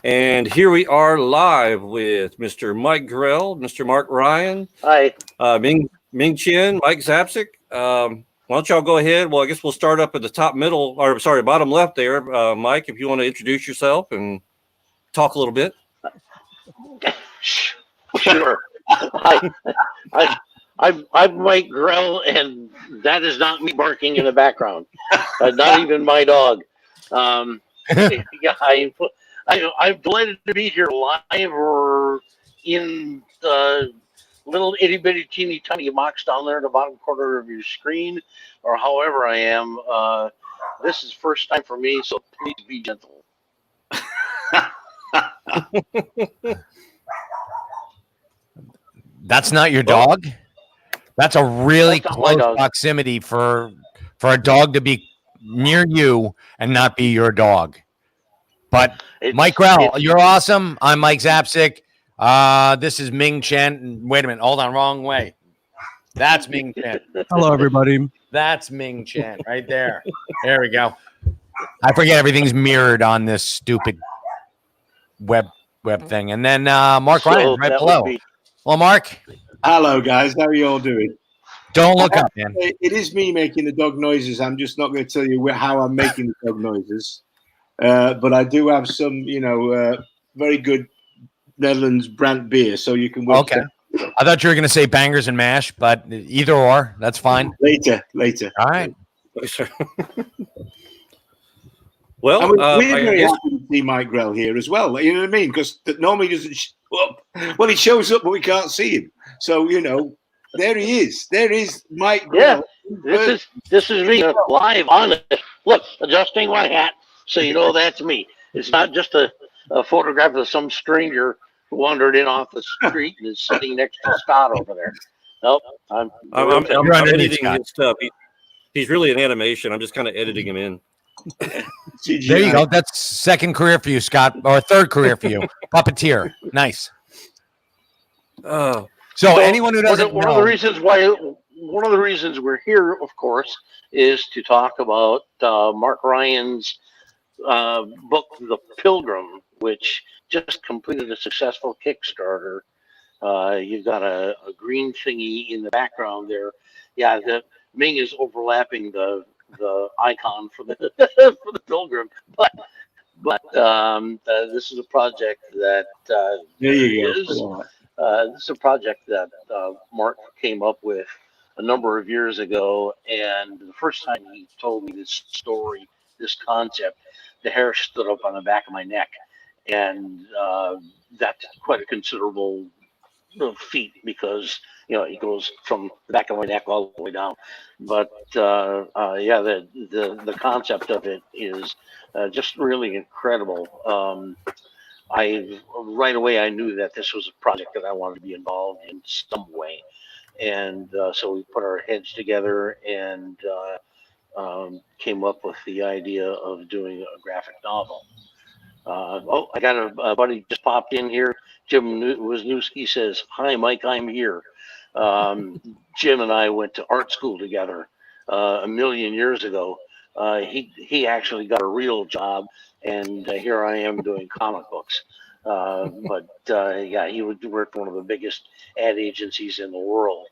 And here we are live with Mr. Mike Grell, Mr. Mark Ryan, Hi. Ming Chen, Mike Zapcic. Why don't y'all go ahead? Well, I guess we'll start up at the top middle, or sorry, bottom left there. Mike, if you want to introduce yourself and talk a little bit. Sure. Hi. I'm Mike Grell, and that is not me barking in the background. Not even my dog. Yeah, I'm delighted to be here live or in the little itty bitty teeny tiny box down there in the bottom corner of your screen, or however I am. This is first time for me, so please be gentle. That's not your dog? That's a really close proximity for a dog to be near you and not be your dog. But Mike Grell, you're awesome. I'm Mike Zapcic. This is Ming Chen. Wait a minute. Hold on. Wrong way. That's Ming Chen. Hello, everybody. That's Ming Chen right there. There we go. I forget everything's mirrored on this stupid web thing. And then Mark Ryan right below. Well, Mark. Hello, guys. How are you all doing? Don't look up, man. It is me making the dog noises. I'm just not going to tell you how I'm making the dog noises. But I do have some, very good Netherlands brand beer, so you can work. Okay. I thought you were going to say bangers and mash, but either or, that's fine. Later. All right. Well, we're very happy to see Mike Grell here as well. You know what I mean? Because normally he doesn't show up. Well, he shows up, but we can't see him. So there he is. There is Mike Grell. Yeah, this is me live on it. Look, adjusting my hat, so you know that's me. It's not just a photograph of some stranger who wandered in off the street and is sitting next to Scott over there. Nope, I'm editing his stuff. He's really an animation. I'm just kind of editing him in. There you go. That's second career for you, Scott, or third career for you. Puppeteer. Nice. So anyone who doesn't one of the reasons we're here, of course, is to talk about Mark Ryan's book, The Pilgrim, which just completed a successful Kickstarter. You've got a green thingy in the background there. Yeah, the Ming is overlapping the icon for the for the Pilgrim, but this is a project that this is a project that Mark came up with a number of years ago, and the first time he told me this story, this concept, the hair stood up on the back of my neck, and that's quite a considerable feat because it goes from the back of my neck all the way down. But the concept of it is just really incredible. Right away I knew that this was a project that I wanted to be involved in some way, and so we put our heads together and came up with the idea of doing a graphic novel. I got a buddy just popped in here. Jim Wisniewski says, "Hi, Mike, I'm here." Jim and I went to art school together a million years ago. He actually got a real job, and here I am doing comic books. He would work for one of the biggest ad agencies in the world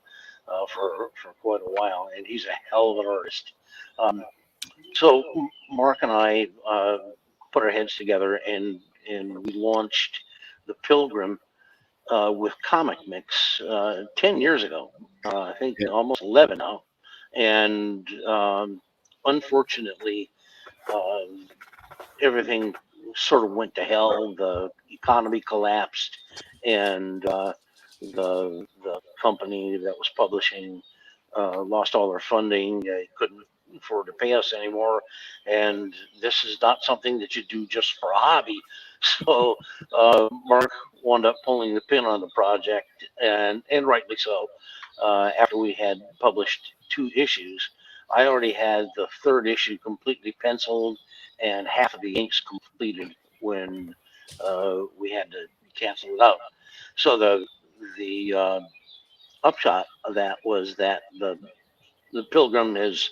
for quite a while, and he's a hell of an artist. So Mark and I put our heads together and we launched The Pilgrim with Comic Mix 10 years ago. I think almost 11 now. And unfortunately, everything sort of went to hell. The economy collapsed, and the company that was publishing lost all their funding. They couldn't afford to pay us anymore, and this is not something that you do just for a hobby. So Mark wound up pulling the pin on the project, and rightly so. After we had published 2 issues, I already had the 3rd issue completely penciled and half of the inks completed when we had to cancel it out. So the upshot of that was that the Pilgrim has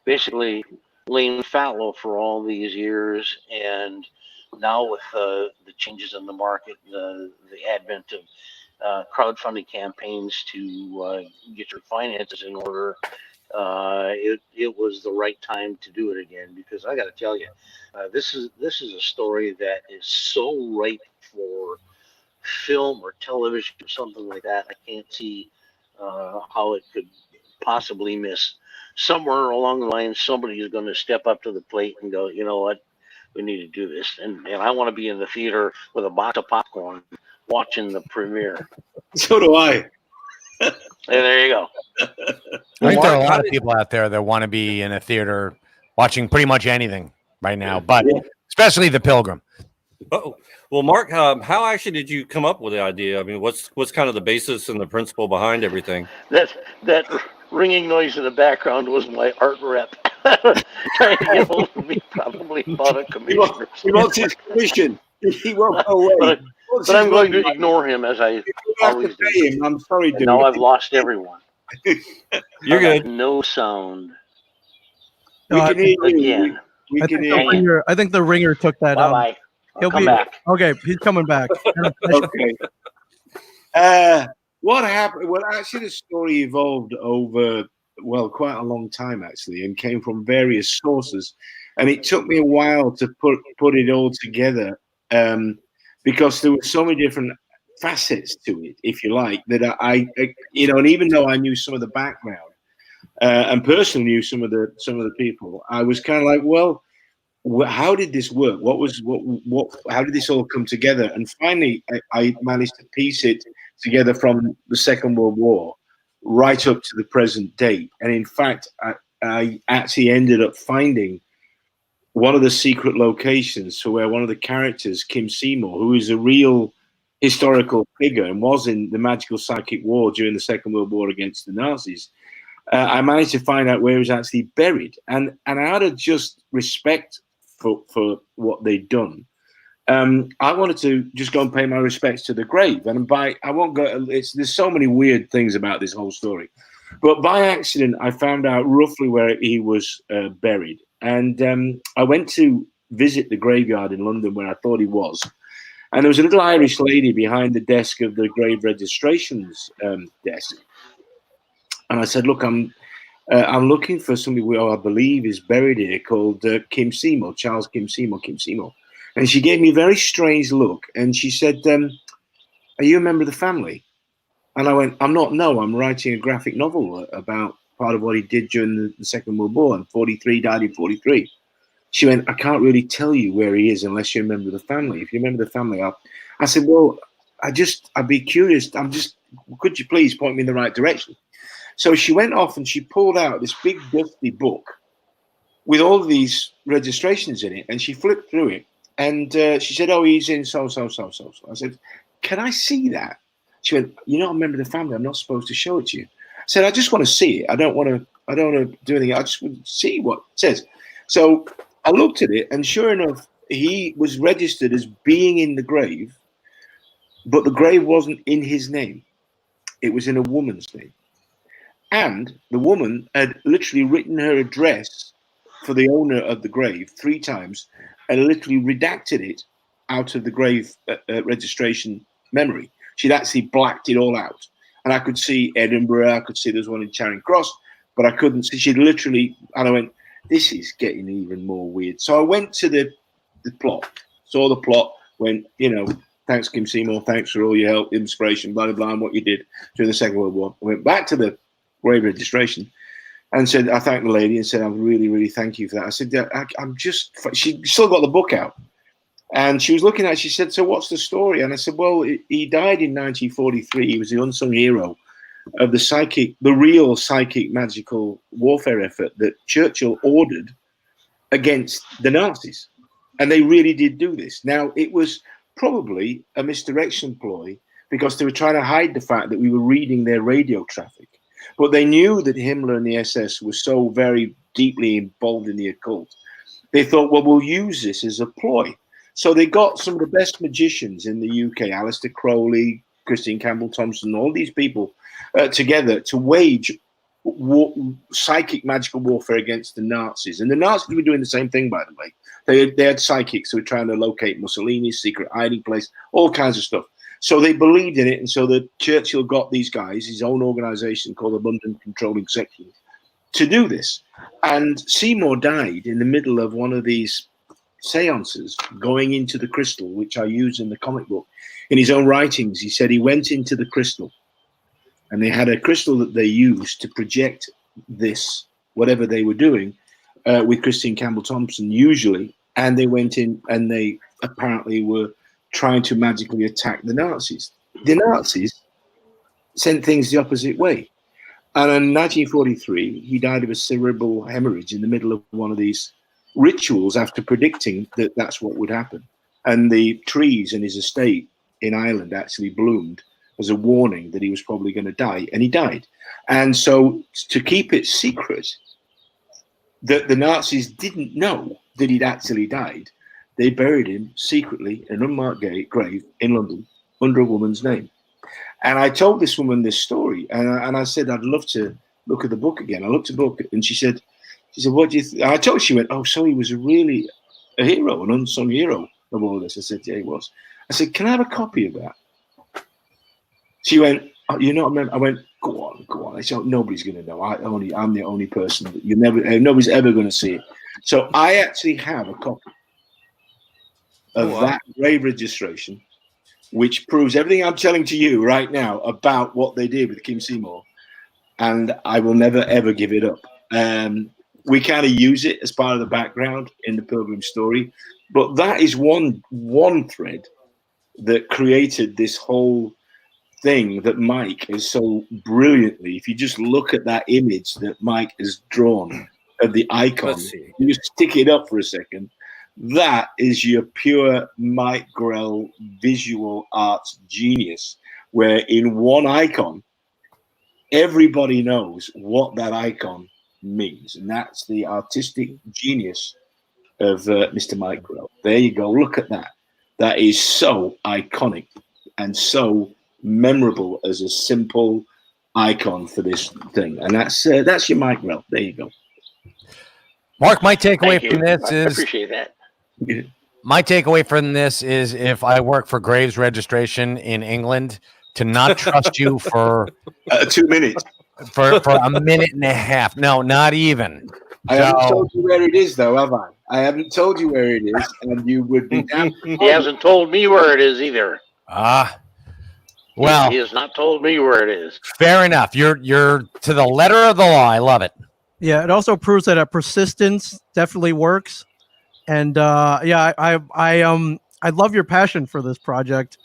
basically lain fallow for all these years, and now with the changes in the market, the advent of crowdfunding campaigns to get your finances in order, it was the right time to do it again. Because I got to tell you, this is a story that is so ripe for film or television or something like that. I can't see how it could possibly miss. Somewhere along the line, somebody is going to step up to the plate and go, you know what, we need to do this. And I want to be in the theater with a box of popcorn watching the premiere. So do I. And there you go. I think there are a lot of people out there that want to be in a theater watching pretty much anything right now, but especially The Pilgrim. Oh, well, Mark, how actually did you come up with the idea? I mean, what's kind of the basis and the principle behind everything? That ringing noise in the background was my art rep trying to get hold of me, probably about a commissioner. He wants his commission. He won't go away. But I'm going to ignore him as I always do. I'm sorry, dude. Now I've lost everyone. You're good. No sound. We can hear you again. We can hear you. I think the ringer took that. Bye-bye. He'll come back. Okay, he's coming back. Okay. What happened? Well, actually, the story evolved over, well, quite a long time, actually, and came from various sources. And it took me a while to put it all together because there were so many different facets to it, if you like, that I and even though I knew some of the background and personally knew some of the people, I was kind of like, well, how did this work? How did this all come together? And finally, I managed to piece it together from the Second World War right up to the present day. And in fact, I actually ended up finding one of the secret locations for where one of the characters, Kim Seymour, who is a real historical figure and was in the Magical Psychic War during the Second World War against the Nazis, I managed to find out where he was actually buried. And out of just respect for what they'd done, I wanted to just go and pay my respects to the grave. And I won't go. There's so many weird things about this whole story, but by accident, I found out roughly where he was buried. And I went to visit the graveyard in London where I thought he was. And there was a little Irish lady behind the desk of the grave registrations desk. And I said, look, I'm looking for somebody who I believe is buried here called Kim Seymour, Charles Kim Seymour. And she gave me a very strange look. And she said, are you a member of the family? And I went, I'm not. No, I'm writing a graphic novel about part of what he did during the Second World War. And 43, died in 43. She went, I can't really tell you where he is unless you're a member of the family. If you're a member of the family, I said, well, I'd be curious. Could you please point me in the right direction? So she went off and she pulled out this big dusty book with all of these registrations in it. And she flipped through it. And she said, oh, he's in so. I said, can I see that? She went, you're not a member of the family. I'm not supposed to show it to you. I said, I just want to see it. I don't want to do anything. I just want to see what it says. So I looked at it, and sure enough, he was registered as being in the grave, but the grave wasn't in his name. It was in a woman's name. And the woman had literally written her address for the owner of the grave 3 times and literally redacted it out of the grave registration memory. She'd actually blacked it all out. And I could see Edinburgh, I could see there's one in Charing Cross, but I couldn't see. She'd literally, and I went, this is getting even more weird. So I went to the plot, saw the plot, went, thanks, Kim Seymour, thanks for all your help, inspiration, blah, blah, blah, and what you did during the Second World War. I went back to the grave registration and said, I thanked the lady and said, I really, really thank you for that. I said, she still got the book out. And she was looking at it, she said, so what's the story? And I said, well, he died in 1943. He was the unsung hero of the real psychic magical warfare effort that Churchill ordered against the Nazis. And they really did do this. Now, it was probably a misdirection ploy because they were trying to hide the fact that we were reading their radio traffic. But they knew that Himmler and the SS were so very deeply involved in the occult. They thought, well, we'll use this as a ploy. So they got some of the best magicians in the UK, Aleister Crowley, Christine Campbell Thompson, all these people together to wage psychic magical warfare against the Nazis. And the Nazis were doing the same thing, by the way. They had psychics who were trying to locate Mussolini's secret hiding place, all kinds of stuff. So they believed in it. And so the Churchill got these guys, his own organization called the London Controlling Section, to do this. And Seymour died in the middle of one of these seances, going into the crystal, which I use in the comic book. In his own writings, he said he went into the crystal, and they had a crystal that they used to project this, whatever they were doing, with Christine Campbell Thompson usually, and they went in and they apparently were trying to magically attack the Nazis. The Nazis sent things the opposite way. And in 1943, he died of a cerebral hemorrhage in the middle of one of these rituals after predicting that that's what would happen. And the trees in his estate in Ireland actually bloomed as a warning that he was probably going to die, and he died. And so to keep it secret that the Nazis didn't know that he'd actually died, they buried him secretly in an unmarked grave in London under a woman's name. And I told this woman this story, and I said, I'd love to look at the book again. I looked at the book, and she said, what do you think? I told her, she went, oh, so he was really a hero, an unsung hero of all this. I said, yeah, he was. I said, can I have a copy of that? She went, oh, you're not a member. I went, go on. I said, nobody's going to know. I'm the only person that nobody's ever going to see it. So I actually have a copy of that grave registration, which proves everything I'm telling to you right now about what they did with Kim Seymour. And I will never, ever give it up. We kind of use it as part of the background in the Pilgrim story. But that is one thread that created this whole thing that Mike is so brilliantly, if you just look at that image that Mike has drawn of the icon, you just stick it up for a second, that is your pure Mike Grell visual arts genius, where in one icon, everybody knows what that icon means. And that's the artistic genius of Mr. Mike Grell. There you go. Look at that. That is so iconic and so memorable as a simple icon for this thing. And that's your Mike Grell. There you go. Mark, my takeaway from this is, I appreciate that. My takeaway from this is, if I work for Graves Registration in England, to not trust you for 2 minutes. For a minute and a half. No, not even. I haven't told you where it is, though, have I? I haven't told you where it is, and you would be down. He hasn't told me where it is either. Well, he has not told me where it is. Fair enough. You're to the letter of the law. I love it. Yeah, it also proves that persistence definitely works. And I love your passion for this project.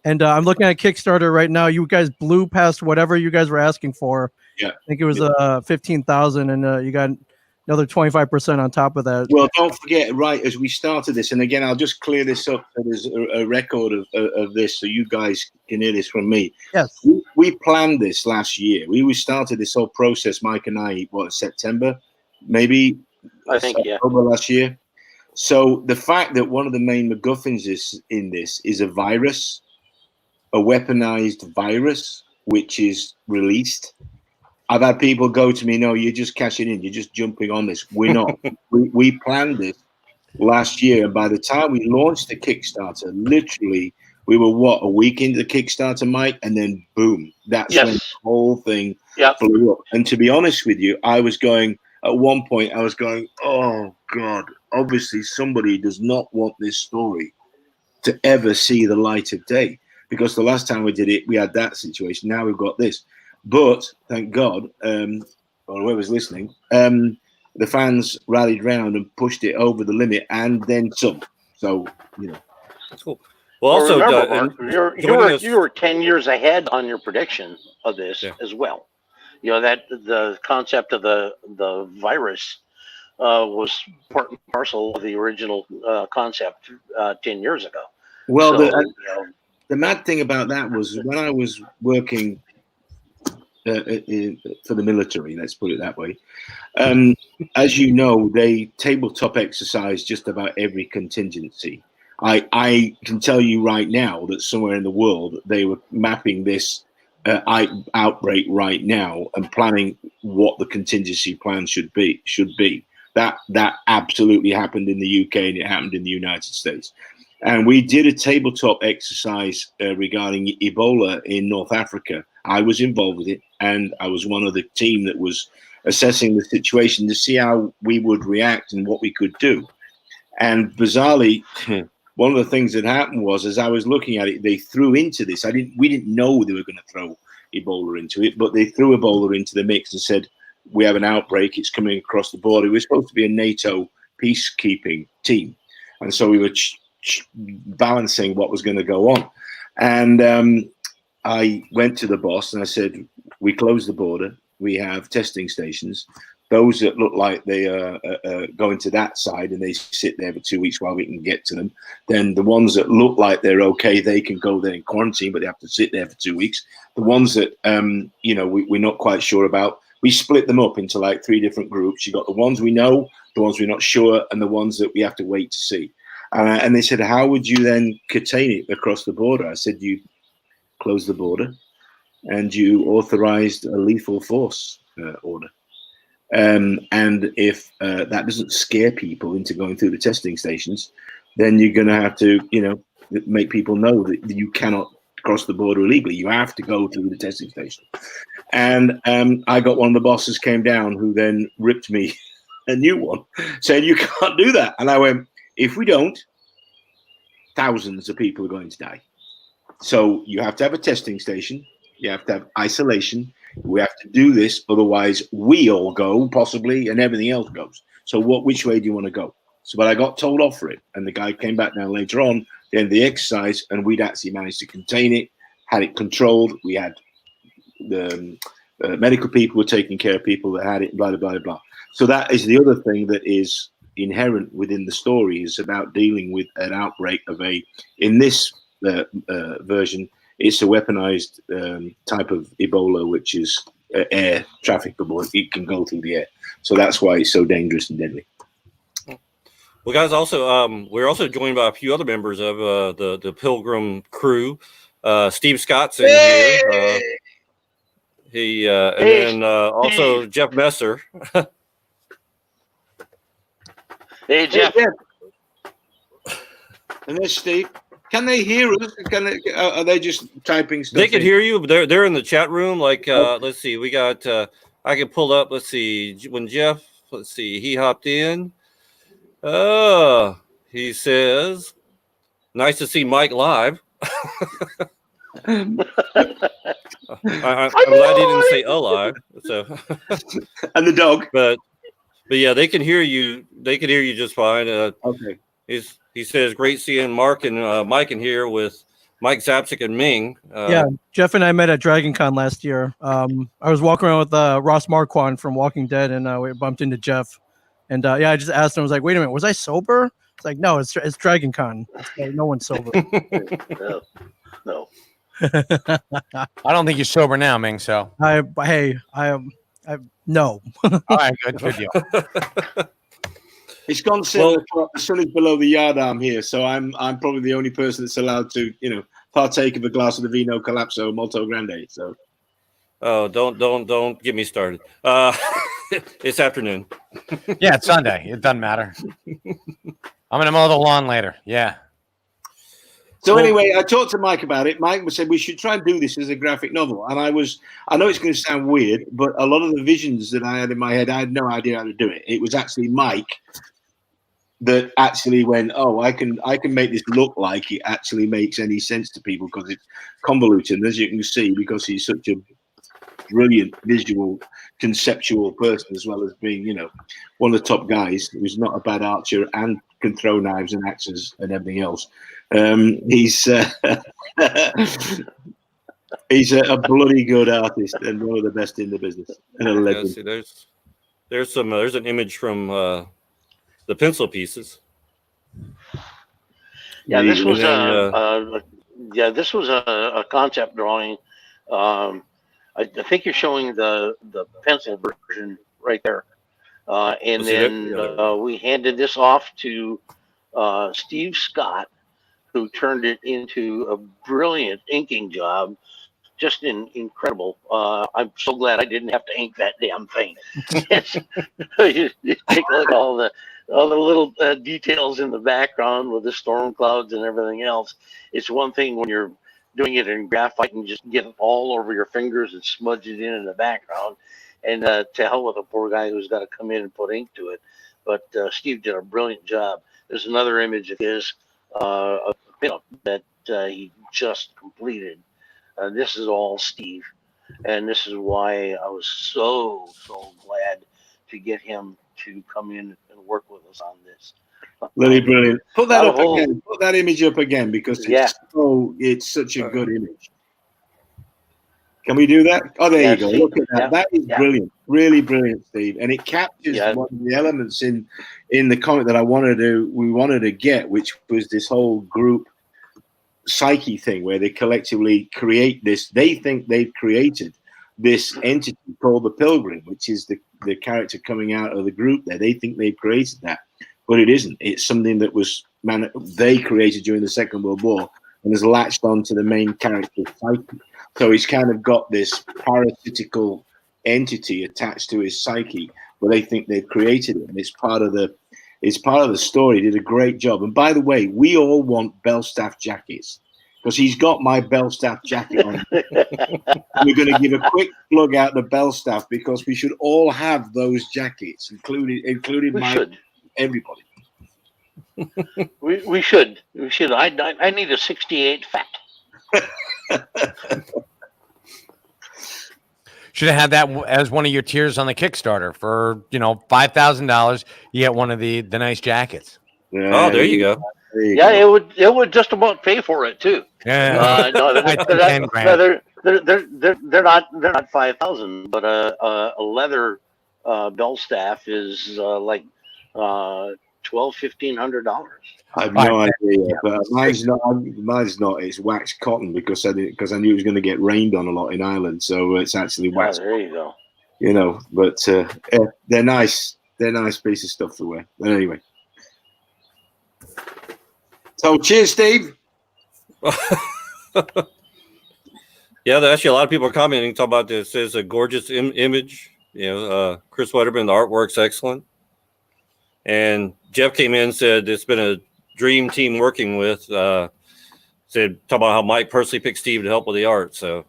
And I'm looking at Kickstarter right now. You guys blew past whatever you guys were asking for. Yeah, I think it was 15,000, and you got another 25% on top of that. Well, don't forget, right as we started this, and again, I'll just clear this up so there's a record of this, so you guys can hear this from me. Yes, we planned this last year. We started this whole process, Mike and I, September, maybe? I think, October last year. So the fact that one of the main MacGuffins is a virus, a weaponized virus, which is released. I've had people go to me, no, you're just cashing in. You're just jumping on this. We're not. we planned this last year. And by the time we launched the Kickstarter, literally, we were, a week into the Kickstarter, Mike? And then, boom, that's when the whole thing blew up. And to be honest with you, at one point, I was going, oh, God, obviously somebody does not want this story to ever see the light of day. Because the last time we did it, we had that situation. Now we've got this. But thank God, or whoever's listening, the fans rallied round and pushed it over the limit and then some. So, Cool. Well, also, remember, you were 10 years ahead on your prediction of this as well. That the concept of the virus was part and parcel of the original concept 10 years ago. Well, the mad thing about that was when I was working for the military, let's put it that way. As you know, they tabletop exercise just about every contingency. I can tell you right now that somewhere in the world they were mapping this outbreak right now and planning what the contingency plan should be. That absolutely happened in the UK and it happened in the United States. And we did a tabletop exercise regarding Ebola in North Africa. I was involved with it, and I was one of the team that was assessing the situation to see how we would react and what we could do. And bizarrely, one of the things that happened was, as I was looking at it, they threw into this. We didn't know they were going to throw Ebola into it, but they threw Ebola into the mix and said, we have an outbreak. It's coming across the border. We're supposed to be a NATO peacekeeping team. And so we were balancing what was going to go on. And I went to the boss and I said, we closed the border. We have testing stations. Those that look like they are going to that side and they sit there for 2 weeks while we can get to them. Then the ones that look like they're okay, they can go there in quarantine, but they have to sit there for 2 weeks. The ones that, we're not quite sure about, we split them up into like 3 different groups. You got the ones we know, the ones we're not sure, and the ones that we have to wait to see. And they said, how would you then contain it across the border? I said, you close the border and you authorized a lethal force order. And if that doesn't scare people into going through the testing stations, then you're going to have to, make people know that you cannot cross the border illegally. You have to go through the testing station. And I got one of the bosses came down who then ripped me a new one saying, you can't do that. And I went, if we don't, thousands of people are going to die. So you have to have a testing station. You have to have isolation. We have to do this. Otherwise, we all go, possibly, and everything else goes. So which way do you want to go? So, but I got told off for it. And the guy came back down later on, the end of the exercise, and we'd actually managed to contain it, had it controlled. We had the medical people were taking care of people that had it, blah, blah, blah, blah. So that is the other thing that is inherent within the story, is about dealing with an outbreak of in this version, it's a weaponized type of Ebola, which is air trafficable. It can go through the air. So that's why it's so dangerous and deadly. Well, guys, also, we're also joined by a few other members of the Pilgrim crew. Steve Scott's in here. And then also Jeff Messer. Hey, Jeff. And there's Steve. Can they hear us? Are they just typing stuff? They can hear you, but they're in the chat room. Like, let's see, we got. I can pull up. Let's see, when Jeff. Let's see, he hopped in. He says, "Nice to see Mike live." I'm glad he didn't say alive. So, and the dog, but yeah, they can hear you. They can hear you just fine. Okay. He says, "Great seeing Mark and Mike in here with Mike Zapcic and Ming." Yeah, Jeff and I met at Dragon Con last year. I was walking around with Ross Marquand from Walking Dead, and we bumped into Jeff. And I just asked him, I was like, "Wait a minute, was I sober?" It's like, "No, it's Dragon Con. No one's sober." No. I don't think you're sober now, Ming. So I no. All right, good deal. It's gone 7 o'clock. The sun is below the yardarm here, so I'm probably the only person that's allowed to, partake of a glass of the Vino Colapso Molto Grande. So, oh, don't get me started. It's afternoon. Yeah, it's Sunday. It doesn't matter. I'm gonna mow the lawn later. Yeah. So anyway, I talked to Mike about it. Mike said we should try and do this as a graphic novel. And I know it's going to sound weird, but a lot of the visions that I had in my head, I had no idea how to do it. It was actually Mike that actually went, "Oh, I can make this look like it actually makes any sense to people because it's convoluted." As you can see, because he's such a brilliant visual, conceptual person, as well as being, one of the top guys who's not a bad archer and can throw knives and axes and everything else. He's a bloody good artist and one of the best in the business. And a legend. See, there's an image from the pencil pieces. Yeah, this was a concept drawing. I think you're showing the pencil version right there, and then we handed this off to Steve Scott, who turned it into a brilliant inking job incredible. I'm so glad I didn't have to ink that damn thing. You take a look at all the little details in the background with the storm clouds and everything else. It's one thing when you're doing it in graphite and just get it all over your fingers and smudge it in the background. And to hell with the poor guy who's got to come in and put ink to it. But Steve did a brilliant job. There's another image of his, that he just completed. This is all Steve, and this is why I was so glad to get him to come in and work with us on this. Really brilliant. Put that up again. Put that image up again because it's such a good image. Can we do that? Oh, there you go. Steve, Look at that. That is brilliant. Really brilliant, Steve. And it captures one of the elements in the comic that we wanted to get, which was this whole group psyche thing where they collectively create this. They think they've created this entity called the Pilgrim, which is the character coming out of the group there. They think they've created that, but it isn't. It's something that was they created during the Second World War and has latched on to the main character's psyche. So he's kind of got this parasitical entity attached to his psyche, but they think they've created it, and it's part of the story. He did a great job. And by the way, we all want Belstaff jackets because he's got my Belstaff jacket on. We're going to give a quick plug out to Belstaff because we should all have those jackets, including everybody. We should. I need a 68 fat. Should have had that as one of your tiers on the Kickstarter for $5,000. You get one of the nice jackets. Yeah, there you go. It would just about pay for it too. Yeah, they're not 5,000, but a leather Belstaff is like $1,200-$1,500. I have no idea, but mine's not. It's waxed cotton because I knew it was going to get rained on a lot in Ireland, so it's actually waxed. There you go. But they're nice. They're nice piece of stuff to wear. But anyway, so cheers, Steve. Yeah, actually a lot of people are commenting, talking about this. It's a gorgeous image. Chris Wetterman, the artwork's excellent. And Jeff came in and said it's been a dream team working with. Said talk about how Mike personally picked Steve to help with the art. So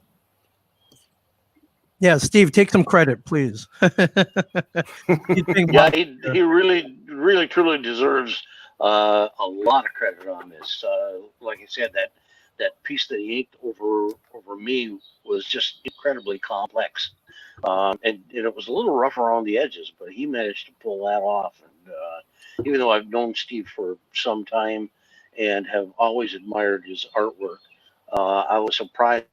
yeah, Steve, take some credit, please. He really truly deserves a lot of credit on this. Like I said, that piece that he inked over me was just incredibly complex, and it was a little rough around the edges, but he managed to pull that off. And even though I've known Steve for some time and have always admired his artwork, I was surprised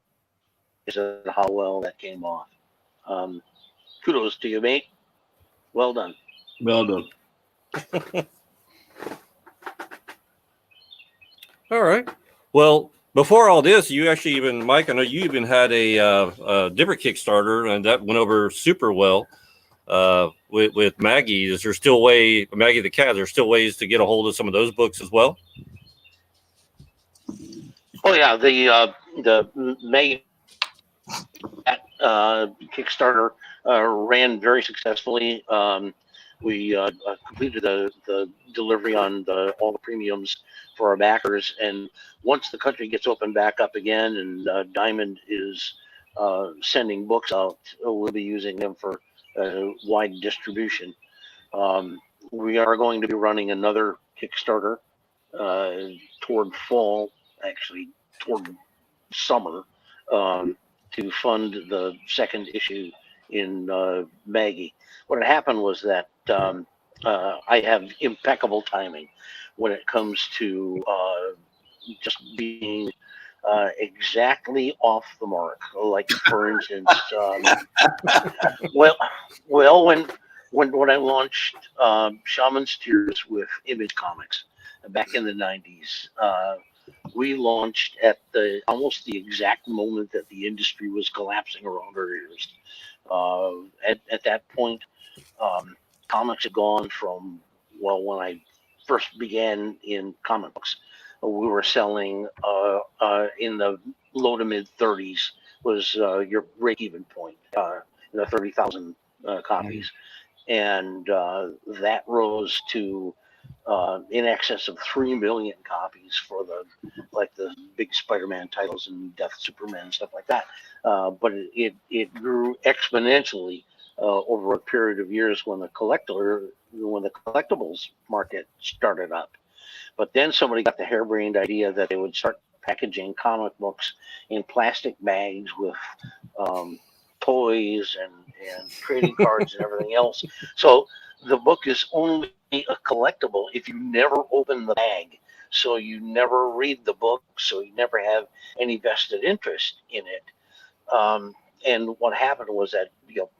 at how well that came off. Kudos to you, mate. Well done. Well done. All right. Well, before all this, you actually Mike, I know you even had a different Kickstarter, and that went over super well. With Maggie, is there still Maggie the cat? There's still ways to get a hold of some of those books as well. Oh yeah, the Maggie Kickstarter ran very successfully. We completed the delivery on all the premiums for our backers, and once the country gets opened back up again, and Diamond is sending books out, we'll be using them for wide distribution. We are going to be running another Kickstarter toward fall, actually toward summer, to fund the second issue in Maggie. What had happened was that I have impeccable timing when it comes to just being exactly off the mark. Like, for instance, when I launched Shaman's Tears with Image Comics back in the 90s, we launched at almost the exact moment that the industry was collapsing around our ears. At that point, comics had gone from, when I first began in comic books, we were selling in the low to mid 30s your break-even point, 30,000 copies, and that rose to in excess of 3 million copies for the big Spider-Man titles and Death Superman and stuff like that. But it grew exponentially over a period of years when the collectibles market started up. But then somebody got the harebrained idea that they would start packaging comic books in plastic bags with toys and trading cards and everything else. So the book is only a collectible if you never open the bag. So you never read the book, so you never have any vested interest in it. And what happened was that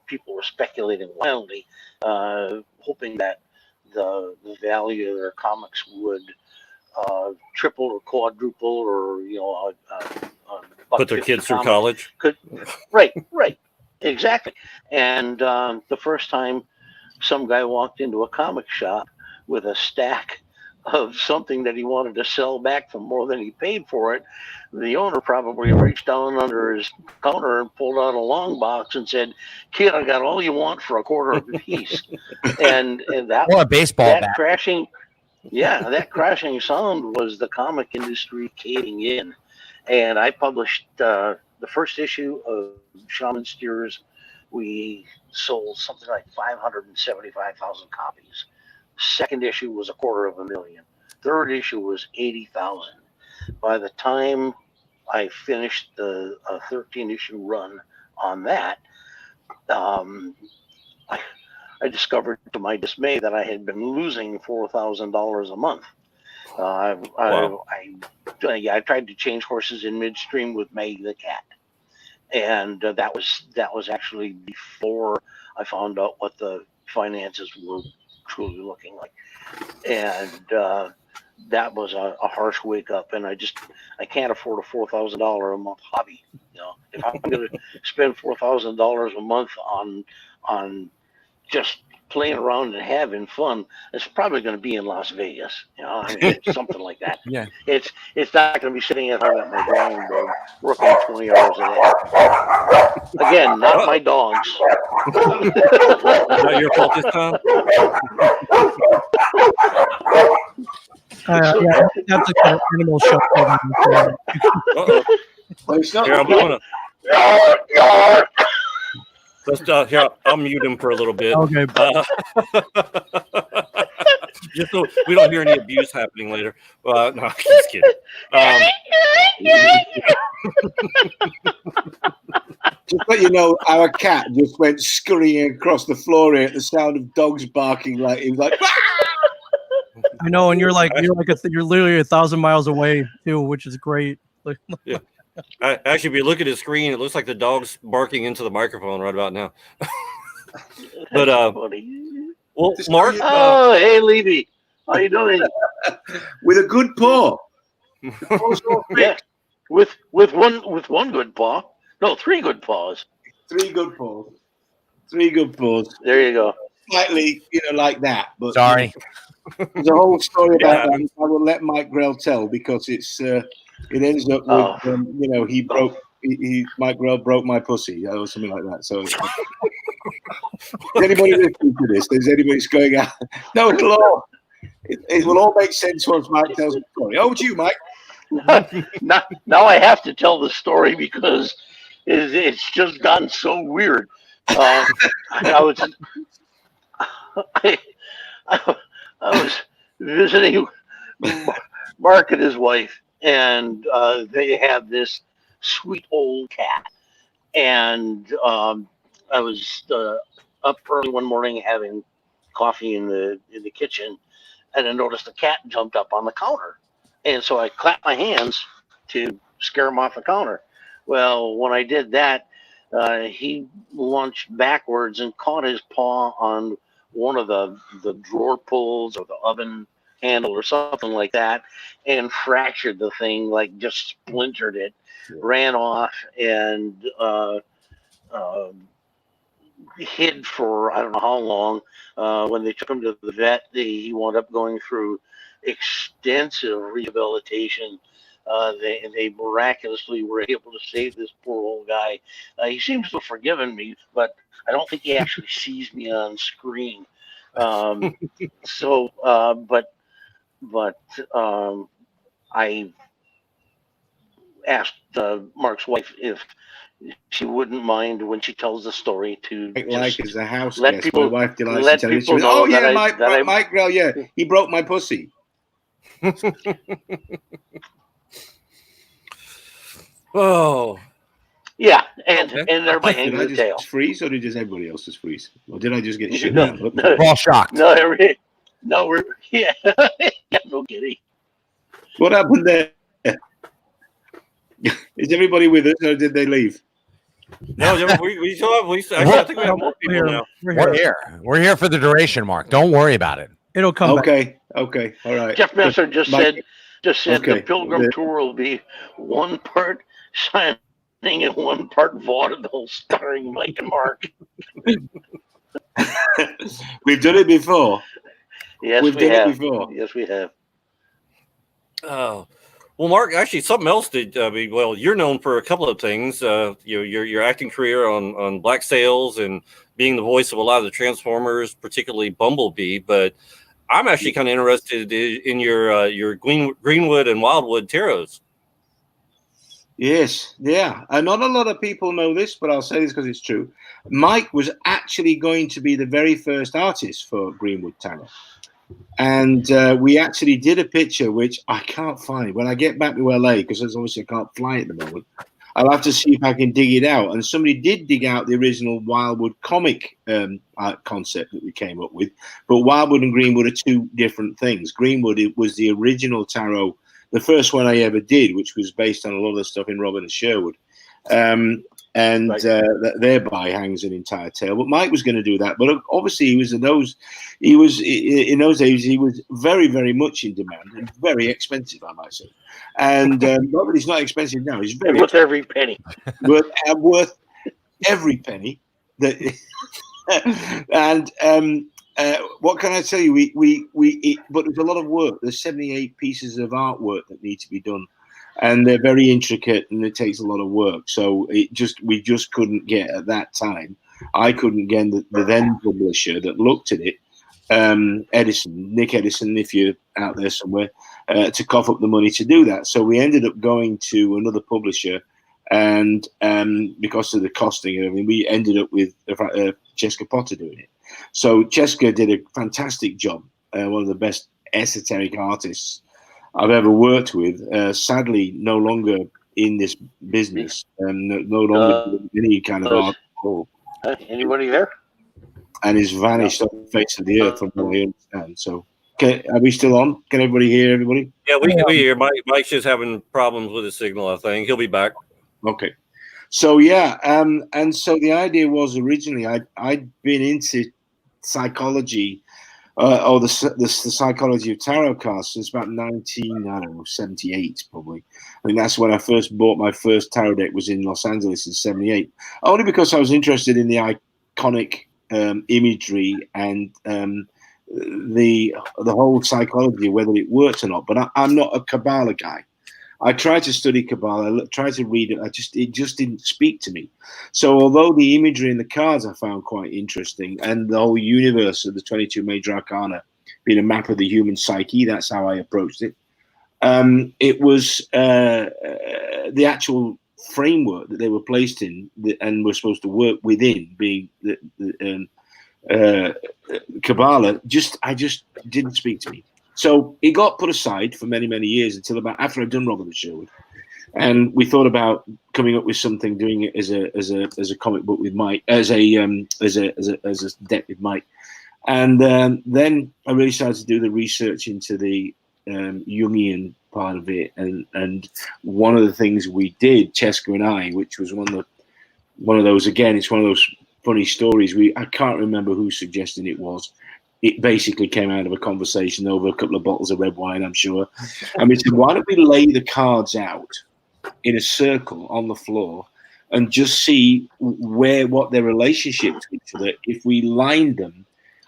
people were speculating wildly, hoping that the value of their comics would triple or quadruple, or put their kids through college. Right, exactly. And the first time some guy walked into a comic shop with a stack of something that he wanted to sell back for more than he paid for it, the owner probably reached down under his counter and pulled out a long box and said, "Kid, I got all you want for a quarter of a piece." and that, or a baseball that bat. that crashing sound was the comic industry caving in. And I published the first issue of Shaman Steers. We sold something like 575,000 copies. Second issue was 250,000. Third issue was 80,000. By the time I finished the 13-issue run on that, I discovered to my dismay that I had been losing $4,000 a month. Wow. I tried to change horses in midstream with Maggie the cat, and that was actually before I found out what the finances were truly looking like, and that was a harsh wake up. And I can't afford a $4,000 a month hobby. If I'm going to spend $4,000 a month on just playing around and having fun, it's probably going to be in Las Vegas, something like that. Yeah, it's not going to be sitting at home at my drawing board working 20 hours a day. Again, not my dogs. Not your fault this time. Yeah, that's a kind of animal show. Well, it's not. Here, I'm gonna. Let's here. I'll mute him for a little bit. Okay. Just so we don't hear any abuse happening later. No, just kidding. Just let you know, our cat just went scurrying across the floor here at the sound of dogs barking. Like he was like. I know, and you're literally 1,000 miles away too, which is great. Yeah. Actually, if you look at his screen, it looks like the dog's barking into the microphone right about now. But well, Mark. Oh, hey, Levy, how you doing? With a good paw. Yeah, with one good paw. No, 3 good paws. 3 good paws. 3 good paws. There you go. Slightly, like that. But sorry. There's a whole story about that. I will let Mike Grell tell, because it ends up with Mike Grell broke my pussy or something like that. So is anybody listening to this? Is anybody going out? No, it will all make sense once Mike tells the story. Over to you, Mike. Now I have to tell the story because it's just gotten so weird. I was visiting Mark and his wife, and they have this sweet old cat. And I was up early one morning having coffee in the kitchen, and I noticed the cat jumped up on the counter. And so I clapped my hands to scare him off the counter. Well, when I did that, he launched backwards and caught his paw on one of the drawer pulls or the oven handle or something like that, and fractured the thing, like just splintered it, ran off, and hid for I don't know how long. When they took him to the vet, he wound up going through extensive rehabilitation they miraculously were able to save this poor old guy. He seems to have forgiven me, but I don't think he actually sees me on screen. But I asked Mark's wife if she wouldn't mind when she tells the story to like as a house let guest. people My wife delights let to tell me, people she goes, know "Oh yeah, that I Mike Grell, yeah, he broke my pussy." Oh, yeah, and okay. and thereby hang Did I the tail. just freeze, or did just everybody else just freeze, or did I just get shit No. down? We're all shocked. No, we're yeah, no kidding. What happened there? Is everybody with us, or did they leave? No, we still have. Actually, I think we have more people We're now. We're here. We're here for the duration, Mark. Don't worry about it. It'll come back. Okay, all right. Jeff Messer just said Okay. the Pilgrim Tour will be one part shining and one part vaudeville, starring Mike and Mark. We've done it before. Yes, We've we done have. it before. Yes, we have. Oh, well, Mark, actually, something else did. Well, you're known for a couple of things. Your acting career on Black Sails and being the voice of a lot of the Transformers, particularly Bumblebee. But I'm actually kind of interested in your Greenwood and Wildwood tarots. Yes, yeah. And not a lot of people know this, but I'll say this because it's true. Mike was actually going to be the very first artist for Greenwood Tarot. And we actually did a picture, which I can't find. When I get back to LA, because obviously I can't fly at the moment, I'll have to see if I can dig it out. And somebody did dig out the original Wildwood comic art concept that we came up with. But Wildwood and Greenwood are two different things. Greenwood, it was the original tarot, the first one I ever did, which was based on a lot of the stuff in Robin and Sherwood. Thereby hangs an entire tale. But Mike was going to do that. But obviously in those days, he was very, very much in demand and very expensive, I might say. And not that he's not expensive now. He's very worth every penny. Worth every penny. And what can I tell you? But there's a lot of work. There's 78 pieces of artwork that need to be done, and they're very intricate, and it takes a lot of work. So we just couldn't get at that time. I couldn't get the then publisher that looked at it, Nick Edison, if you're out there somewhere, to cough up the money to do that. So we ended up going to another publisher, and because of the costing and everything, we ended up with Jessica Potter doing it. So Jessica did a fantastic job, one of the best esoteric artists I've ever worked with. Sadly, no longer in this business, and no longer doing any kind of art at all. Anybody there? And is vanished off the face of the earth, from what I understand. So, are we still on? Can everybody hear everybody? Yeah, we hear. Mike's just having problems with his signal, I think. He'll be back. Okay. So yeah, and so the idea was originally I'd been into psychology, or the psychology of tarot cards since about 1978 probably. I mean, that's when I first bought my first tarot deck, was in Los Angeles in '78. Only because I was interested in the iconic imagery and the whole psychology, whether it works or not. But I'm not a Kabbalah guy. I tried to study Kabbalah, I tried to read it. It just didn't speak to me. So although the imagery in the cards I found quite interesting, and the whole universe of the 22 major arcana being a map of the human psyche, that's how I approached it. It was the actual framework that they were placed in and were supposed to work within, being the Kabbalah. I just didn't speak to me. So it got put aside for many, many years until about after I'd done Robin and Sherwood, and we thought about coming up with something, doing it as a comic book with Mike, as a deck with Mike, and then I really started to do the research into the Jungian part of it, and one of the things we did, Cheska and I, which was one of those, again, it's one of those funny stories. I can't remember who suggested it was. It basically came out of a conversation over a couple of bottles of red wine, I'm sure. And we said, why don't we lay the cards out in a circle on the floor and just see what their relationship to each other, if we lined them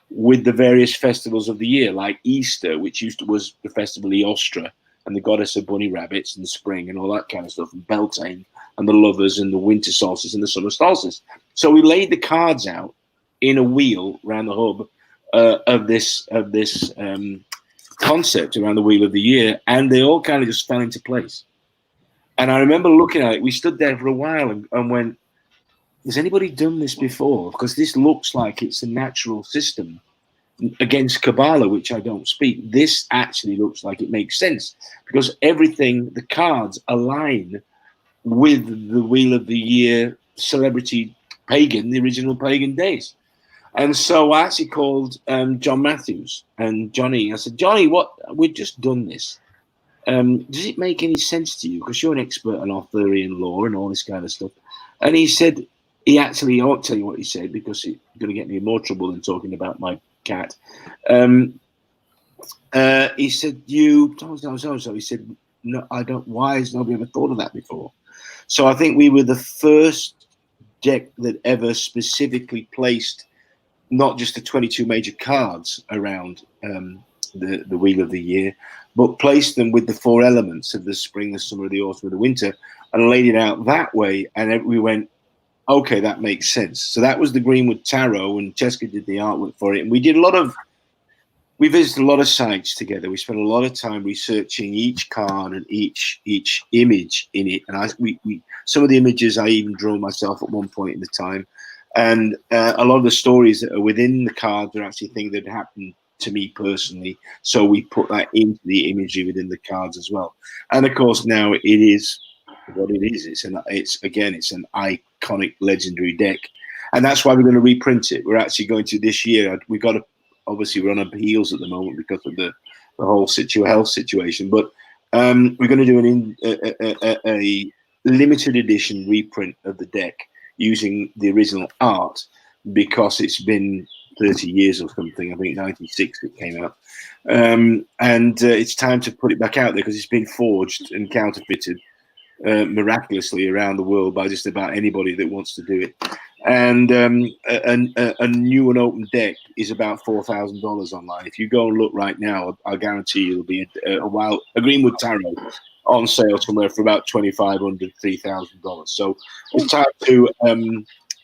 with the various festivals of the year, like Easter, which was the festival Eostra, and the goddess of bunny rabbits and the spring and all that kind of stuff, and Beltane and the lovers and the winter solstice and the summer solstice. So we laid the cards out in a wheel around the hub of this concept around the wheel of the year, and they all kind of just fell into place. And I remember looking at it. We stood there for a while and went, has anybody done this before? Because this looks like it's a natural system against Kabbalah, which I don't speak. This actually looks like it makes sense because everything, the cards align with the Wheel of the Year celebrity pagan, the original pagan days. And so I actually called John Matthews and Johnny. I said, Johnny, we've just done this. Does it make any sense to you? Because you're an expert on Arthurian lore and all this kind of stuff. And he said, I won't tell you what he said because it's going to get me in more trouble than talking about my cat. He said, so. He said, no, I don't. Why has nobody ever thought of that before? So I think we were the first deck that ever specifically placed not just the 22 major cards around the Wheel of the Year, but placed them with the 4 elements of the spring, the summer, the autumn, the winter, and laid it out that way. And we went, okay, that makes sense. So that was the Greenwood Tarot, and Cheska did the artwork for it. And we visited a lot of sites together. We spent a lot of time researching each card and each image in it. And some of the images I even drew myself at one point in the time. And a lot of the stories that are within the cards are actually things that happened to me personally. So we put that into the imagery within the cards as well. And of course, now it is what it is. It's an iconic, legendary deck. And that's why we're going to reprint it. We're actually going to this year. We've got to, obviously, we're on our heels at the moment because of the whole health situation. But we're going to do a limited edition reprint of the deck using the original art because it's been 30 years or something. I think 96 it came out. And it's time to put it back out there because it's been forged and counterfeited miraculously around the world by just about anybody that wants to do it. And a new and open deck is about $4,000 online. If you go and look right now, I guarantee you there'll be a Greenwood Tarot on sale somewhere for about $2,500, $3,000. So it's time to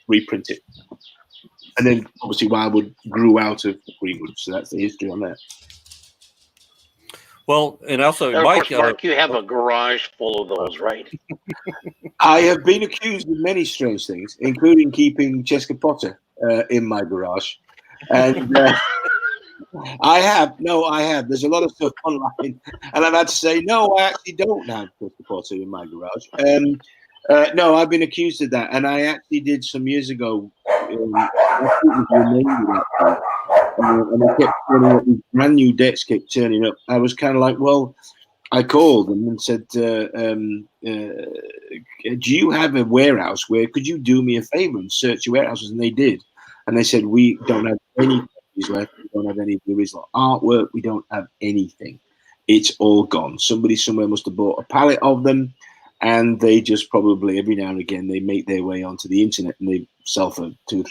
reprint it. And then obviously Wildwood grew out of Greenwood, so that's the history on that. Well, and also, and Mike, of course, Mark, you have a garage full of those, right? I have been accused of many strange things, including keeping Cheska Potter in my garage. And I have. There's a lot of stuff online. And I've had to say, no, I actually don't have Cheska Potter in my garage. No, I've been accused of that. And I actually did some years ago. And I kept turning up, these brand new decks kept turning up. I was kind of like, well, I called them and said, do you have a warehouse where could you do me a favor and search your warehouses? And they did. And they said, we don't have any copies left. We don't have any of the original artwork. We don't have anything. It's all gone. Somebody somewhere must have bought a pallet of them. And they just probably every now and again, they make their way onto the internet and they sell for $2,000 or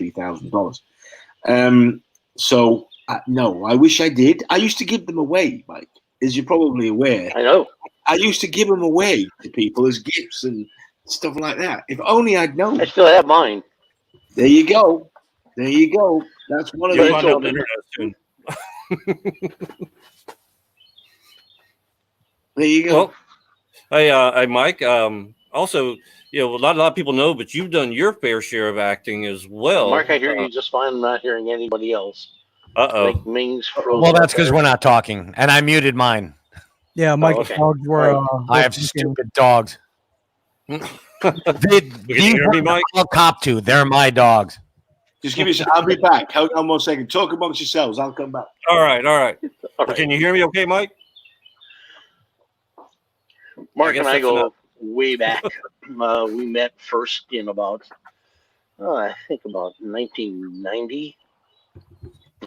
$3,000. So no, I wish I did. I used to give them away, Mike, as you're probably aware. I know. I used to give them away to people as gifts and stuff like that. If only I'd known. I still have mine. There you go. There you go. That's one of you'll the find it on the internet soon. There you go. Well, hey, Mike. Also, a lot of people know, but you've done your fair share of acting as well. Mark, I hear you just fine. I'm not hearing anybody else. Like Ming's frozen. Well, that's because we're not talking, and I muted mine. Yeah, Mike's dogs were. I have stupid dogs. Can you hear me, Mike? I'll cop to. They're my dogs. Just give me a second. I'll be back. Hold on 1 second. Talk amongst yourselves. I'll come back. All right. Can you hear me okay, Mike? Mark and I go way back. We met first in about 1990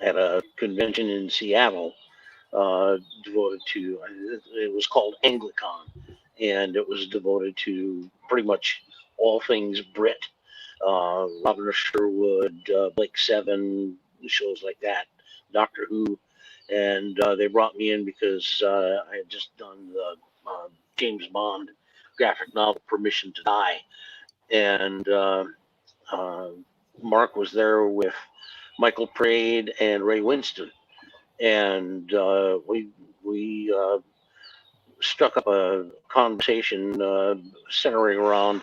at a convention in Seattle devoted to, it was called Anglicon, and it was devoted to pretty much all things Brit. Robin Sherwood, Blake Seven, shows like that, Doctor Who. And they brought me in because I had just done James Bond graphic novel, Permission to Die, and Mark was there with Michael Prade and Ray Winston, and we struck up a conversation centering around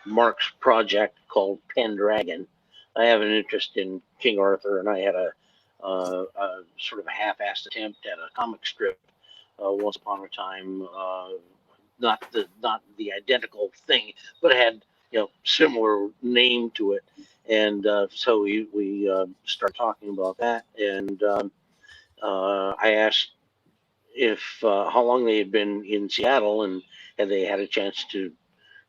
Mark's project called Pendragon. I have an interest in King Arthur, and I had a sort of a half-assed attempt at a comic strip once upon a time. Not the identical thing, but it had similar name to it, and so we started talking about that, and I asked if how long they had been in Seattle and had they had a chance to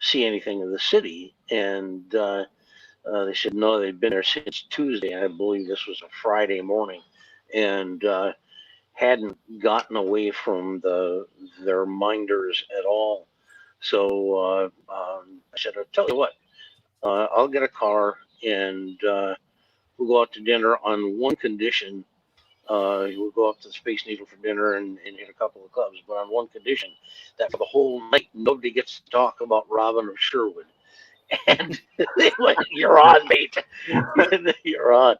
see anything of the city, and they said no, they'd been there since Tuesday. I believe this was a Friday morning, and hadn't gotten away from their minders at all. So I said, I'll tell you what, I'll get a car and we'll go out to dinner on one condition. We'll go up to the Space Needle for dinner and hit a couple of clubs, but on one condition, that for the whole night, nobody gets to talk about Robin or Sherwood. And they went, "You're on, mate. You're on."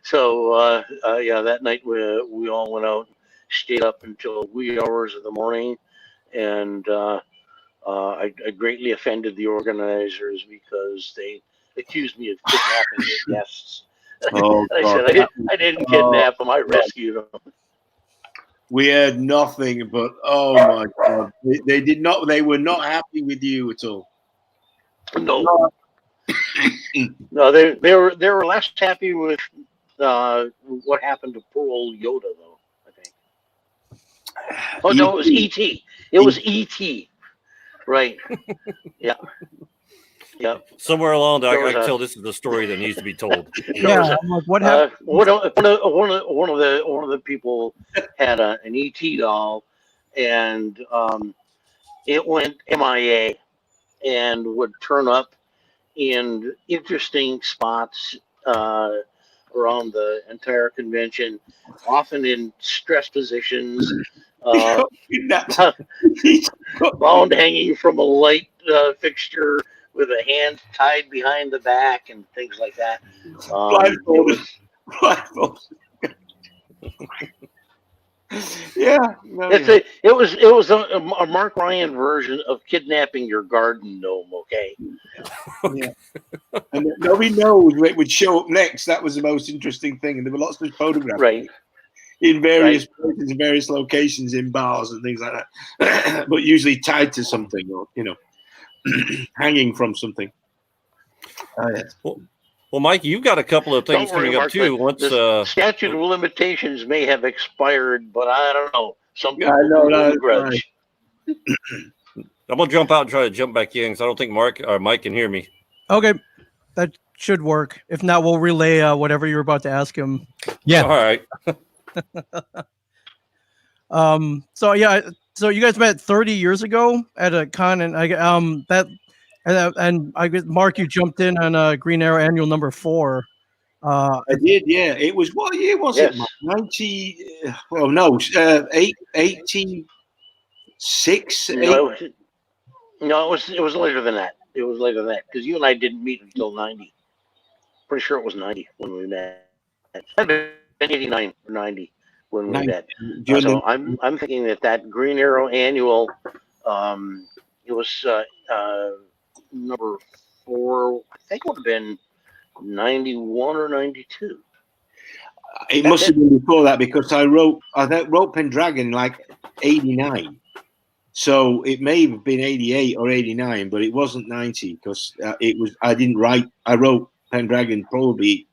So yeah, that night we all went out, stayed up until wee hours of the morning, and I greatly offended the organizers because they accused me of kidnapping their guests. Oh, I said I didn't kidnap them. I rescued them. We heard nothing but oh my God! They did not. They were not happy with you at all. No, no, they were less happy with what happened to poor old Yoda, though. I think. Oh no, it was E.T. It was E.T. Right? Yeah. Yeah. Somewhere along, I can tell this is the story that needs to be told. Yeah, I'm like, what happened? One of the people had an ET doll, and it went MIA, and would turn up in interesting spots around the entire convention, often in stress positions, bound hanging from a light fixture with a hand tied behind the back and things like that. Yeah, it was a Mark Ryan version of kidnapping your garden gnome. Okay. Yeah. And nobody knows what would show up next. That was the most interesting thing, and there were lots of photographs, right, in various places, in various locations, in bars and things like that, but usually tied to something, or hanging from something. Oh, yes. Well, Mike, you've got a couple of things coming up too. Once the statute of limitations may have expired, but I don't know. Some people grudge. I'm gonna jump out and try to jump back in because I don't think Mike can hear me. Okay, that should work. If not, we'll relay whatever you're about to ask him. Yeah. All right. So yeah, so you guys met 30 years ago at a con, and and I guess Mark, you jumped in on Green Arrow Annual number 4. I did, yeah. It was, what year was it? 90? Well, no, 86. No, it was later than that. It was later than that because you and I didn't meet until 90. Pretty sure it was 90 when we met. I've been 89 or 90 when we met. So I'm thinking that Green Arrow Annual, it was number 4. I think it would have been 91 or 92. It must have been before that because I wrote Pendragon like 89. So it may have been 88 or 89, but it wasn't 90 because I wrote Pendragon probably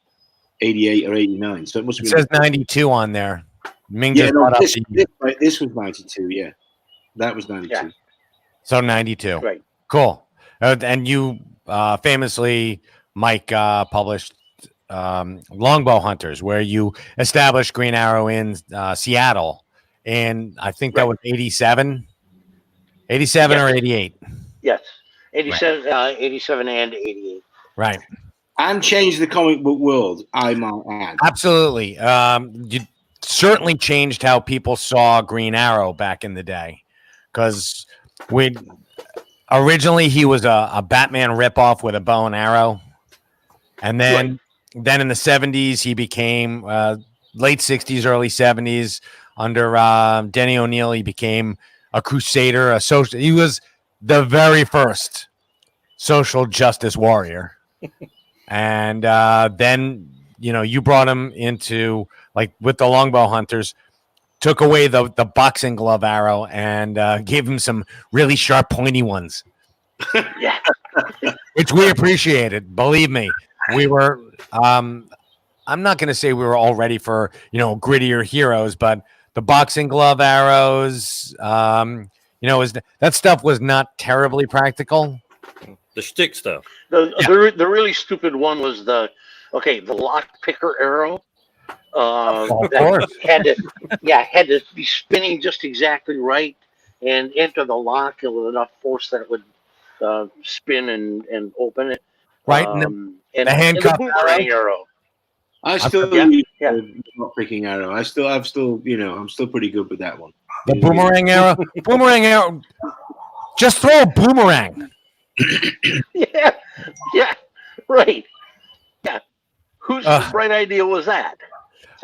88 or 89. So it must have been. It says 92 on there. Ming this was 92. Yeah, that was 92. Yeah. So 92. Right. Cool. And you famously, Mike, published Longbow Hunters, where you established Green Arrow in Seattle. And I think that was 87. 87 or 88. Yes. 87, 87 and 88. Right. And changed the comic book world, I might add. Absolutely. You certainly changed how people saw Green Arrow back in the day. Because Originally he was a Batman ripoff with a bow and arrow, and then in the 70s he became late 60s, early 70s under Denny O'Neil. He became a crusader, a social. He was the very first social justice warrior, and then you brought him into like with the longbow hunters. Took away the boxing glove arrow and gave him some really sharp, pointy ones. Yeah. Which we appreciated. Believe me, we were. I'm not going to say we were all ready for grittier heroes, but the boxing glove arrows, that stuff was not terribly practical. The shtick stuff. The really stupid one was the lock picker arrow. Of That course. had to be spinning just exactly right and enter the lock with enough force that it would spin and open it. Right, and the handcuff and the boomerang arrow. I still not picking arrow. I'm still pretty good with that one. The boomerang arrow. Just throw a boomerang. Yeah, right. Yeah, whose bright idea was that?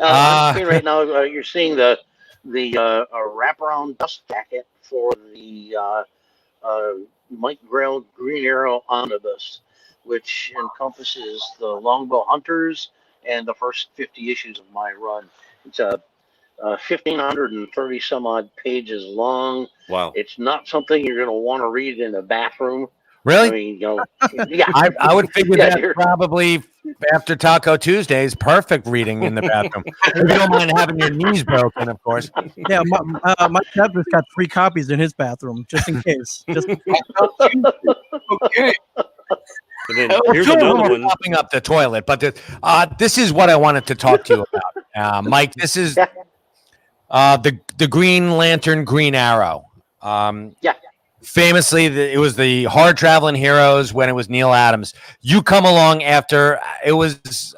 Right now, you're seeing the wraparound dust jacket for the Mike Grell Green Arrow Omnibus, which encompasses the Longbow Hunters and the first 50 issues of my run. It's 1,530 some odd pages long. Wow. It's not something you're going to want to read in a bathroom. Really? I mean, yeah. I would figure that probably after Taco Tuesdays, perfect reading in the bathroom. If you don't mind having your knees broken, of course. Yeah, my chapter's got 3 copies in his bathroom, just in case. Okay. And then here's another one popping up the toilet. But this is what I wanted to talk to you about, Mike. This is the Green Lantern, Green Arrow. Famously, it was the Hard Traveling Heroes when it was Neil Adams. You come along after it was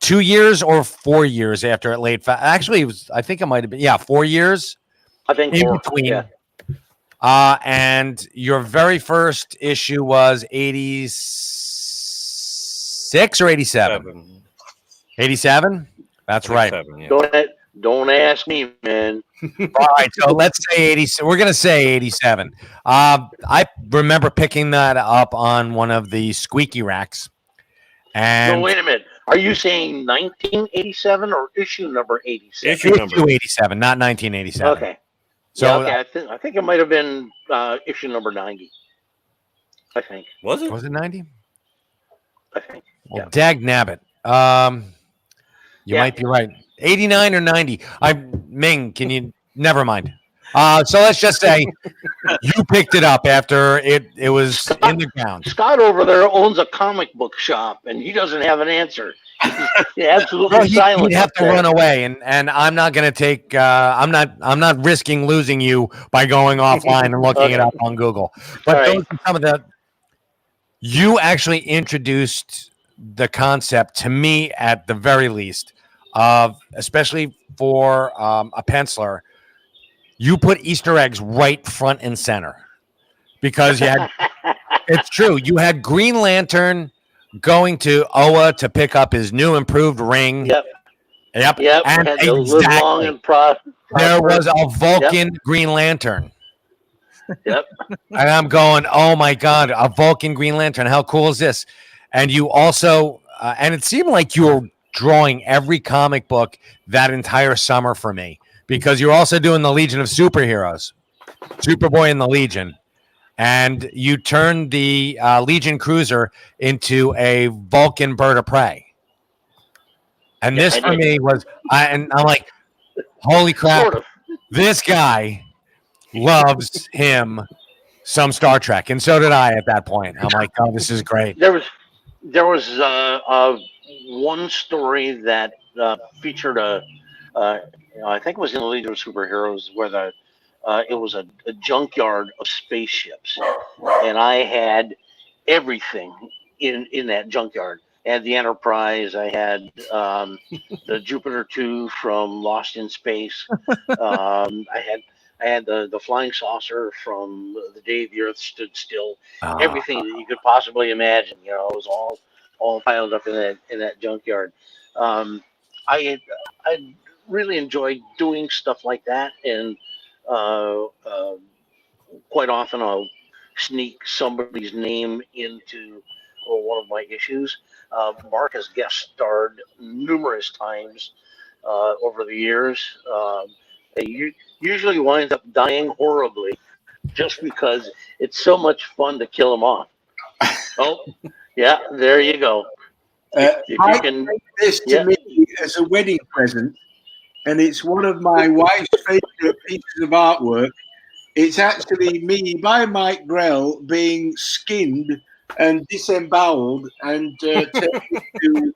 2 years or 4 years after it laid. Actually, it was. I think it might have been 4 years. I think in 4. between. Yeah. And your very first issue was 86 or 87? 87? That's right. Yeah. Don't ask me, man. All right, so let's say 80. We're going to say 87. I remember picking that up on one of the squeaky racks. And no, wait a minute. Are you saying 1987 or issue number 87? Issue 87, not 1987. Okay. So I think it might have been issue number 90. I think. Was it? Was it 90? I think. Well, dag nabbit. You might be right. 89 or 90. Ming, can you? Never mind. So let's just say you picked it up after it was in the ground. Scott over there owns a comic book shop, and he doesn't have an answer. He's absolutely silent. He'd have to run away, and I'm not going to take. I'm not risking losing you by going offline and looking it up on Google. But those are some of the. You actually introduced the concept to me at the very least of, especially for a penciler, you put Easter eggs right front and center because you had, it's true. You had Green Lantern going to Oa to pick up his new improved ring. Yep. And exactly. There was a Vulcan Green Lantern. Yep. And I'm going, oh my God, a Vulcan Green Lantern. How cool is this? And you also, and it seemed like you were drawing every comic book that entire summer for me because you're also doing the Legion of Superheroes, Superboy and the Legion. And you turned the Legion Cruiser into a Vulcan bird of prey. And this for me was, and I'm like, holy crap, this guy loves him some Star Trek, and so did I at that point. I'm like, oh, this is great. There was one story that featured I think it was in the Legion of Superheroes where it was a junkyard of spaceships, and I had everything in that junkyard. I had the Enterprise. I had the Jupiter 2 from Lost in Space. I I had the flying saucer from the day the Earth stood still. Everything that you could possibly imagine, it was all piled up in that junkyard. Um, I really enjoyed doing stuff like that, and uh, uh, quite often I'll sneak somebody's name into one of my issues. Mark has guest starred numerous times over the years. He usually winds up dying horribly just because it's so much fun to kill him off. Oh, yeah, there you go. If You Mike can, gave this to yeah. me as a wedding present, and it's one of my wife's favorite pieces of artwork. It's actually me by Mike Grell being skinned and disemboweled and taken to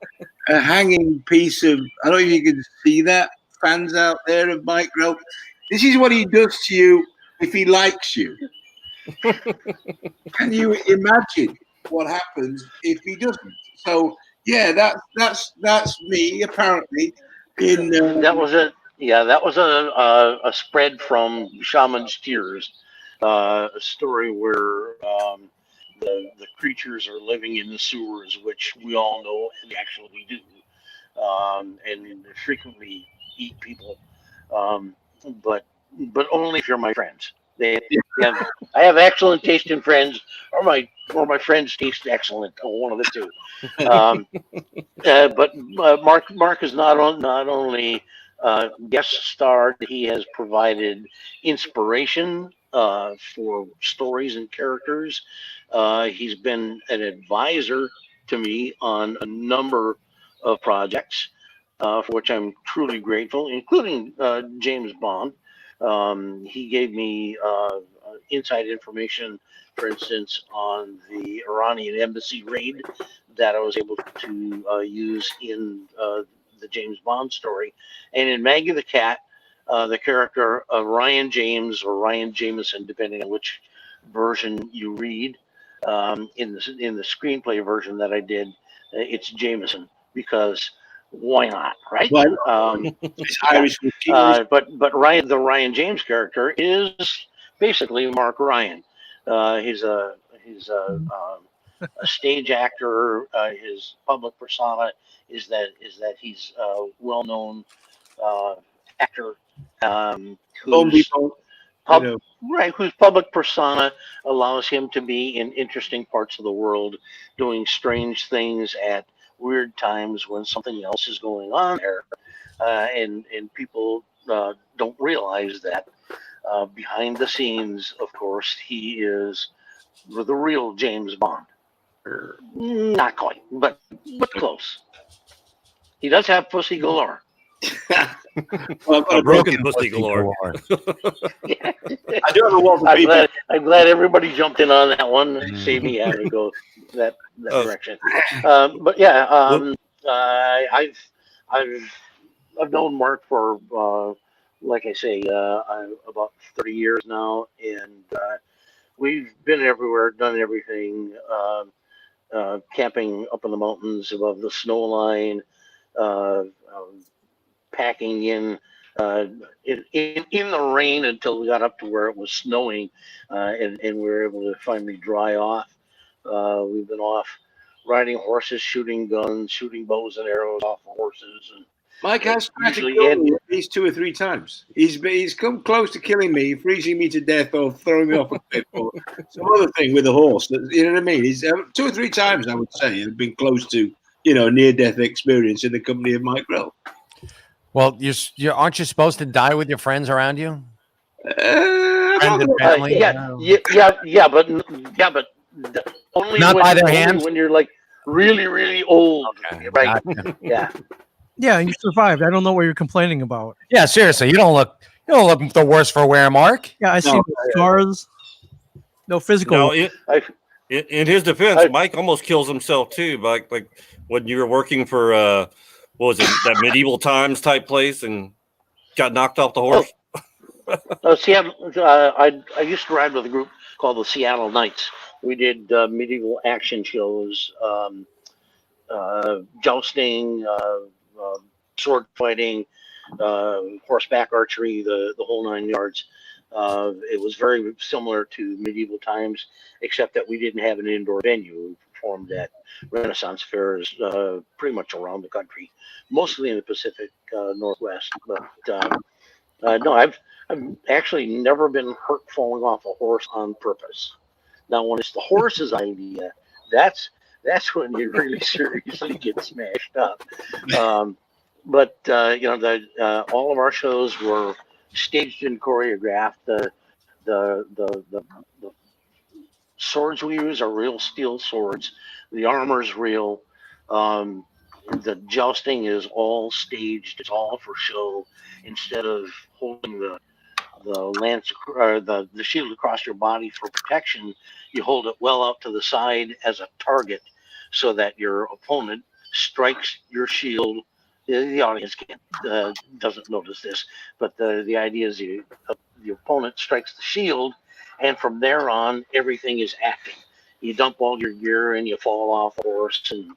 a hanging piece of. I don't know if you can see that, fans out there of Mike Grell. This is what he does to you if he likes you. Can you imagine what happens if he doesn't? So yeah, that's me apparently. That was a that was a spread from Shaman's Tears, a story where the creatures are living in the sewers, which we all know and actually do, and frequently eat people, um, but only if you're my friends. They have I have excellent taste in friends, or my friends taste excellent, or one of the two. But Mark is not only guest starred, he has provided inspiration for stories and characters. He's been an advisor to me on a number of projects, for which I'm truly grateful, including James Bond. He gave me inside information, for instance, on the Iranian embassy raid that I was able to use in the James Bond story. And in Maggie the Cat, the character of Ryan James or Ryan Jameson, depending on which version you read, in the screenplay version that I did, it's Jameson, because why not, right? It's Irish. But the Ryan James character is basically Mark Ryan. He's a stage actor. His public persona is that he's a well-known actor, whose whose public persona allows him to be in interesting parts of the world, doing strange things at weird times when something else is going on there, and people don't realize that behind the scenes, of course, he is the real James Bond. Not quite, but close. He does have pussy galore. Well, a broken pussy galore. I do have a lot of people. I'm glad everybody jumped in on that one. Save me having to go that direction. But yeah, I've known Mark for like I say, about 30 years now, and we've been everywhere, done everything. Camping up in the mountains above the snow line, packing in the rain until we got up to where it was snowing, and we were able to finally dry off. We've been off riding horses, shooting guns, shooting bows and arrows off of horses. And Mike has tried to kill me at least 2 or 3 times. He's come close to killing me, freezing me to death, or throwing me off a cliff, or some other thing with a horse. You know what I mean? He's 2 or 3 times, I would say, have been close to near-death experience in the company of Mike Grell. Well, you aren't you supposed to die with your friends around you? Friends and family. But only not by their hands when you're like really, really old, okay, right? Gotcha. Yeah. Yeah, you survived. I don't know what you're complaining about. Yeah, seriously, you don't look the worse for wear, Mark. Yeah, I see scars. No physical. No, in his defense, Mike almost kills himself too. Like when you were working for what was it, that medieval times type place, and got knocked off the horse. Seattle. I used to ride with a group called the Seattle Knights. We did medieval action shows, jousting, sword fighting, horseback archery, the whole 9 yards. It was very similar to medieval times, except that we didn't have an indoor venue. We performed at Renaissance fairs pretty much around the country, mostly in the Pacific Northwest. But no, I've actually never been hurt falling off a horse on purpose. Now, when it's the horse's idea, that's when you really seriously get smashed up. But you know, all of our shows were staged and choreographed. The swords we use are real steel swords. The armor's real. The jousting is all staged. It's all for show. Instead of holding the lance or the shield across your body for protection, you hold it well out to the side as a target, so that your opponent strikes your shield. The audience doesn't notice this, but the idea is the opponent strikes the shield, and from there on, everything is acting. You dump all your gear and you fall off the horse, and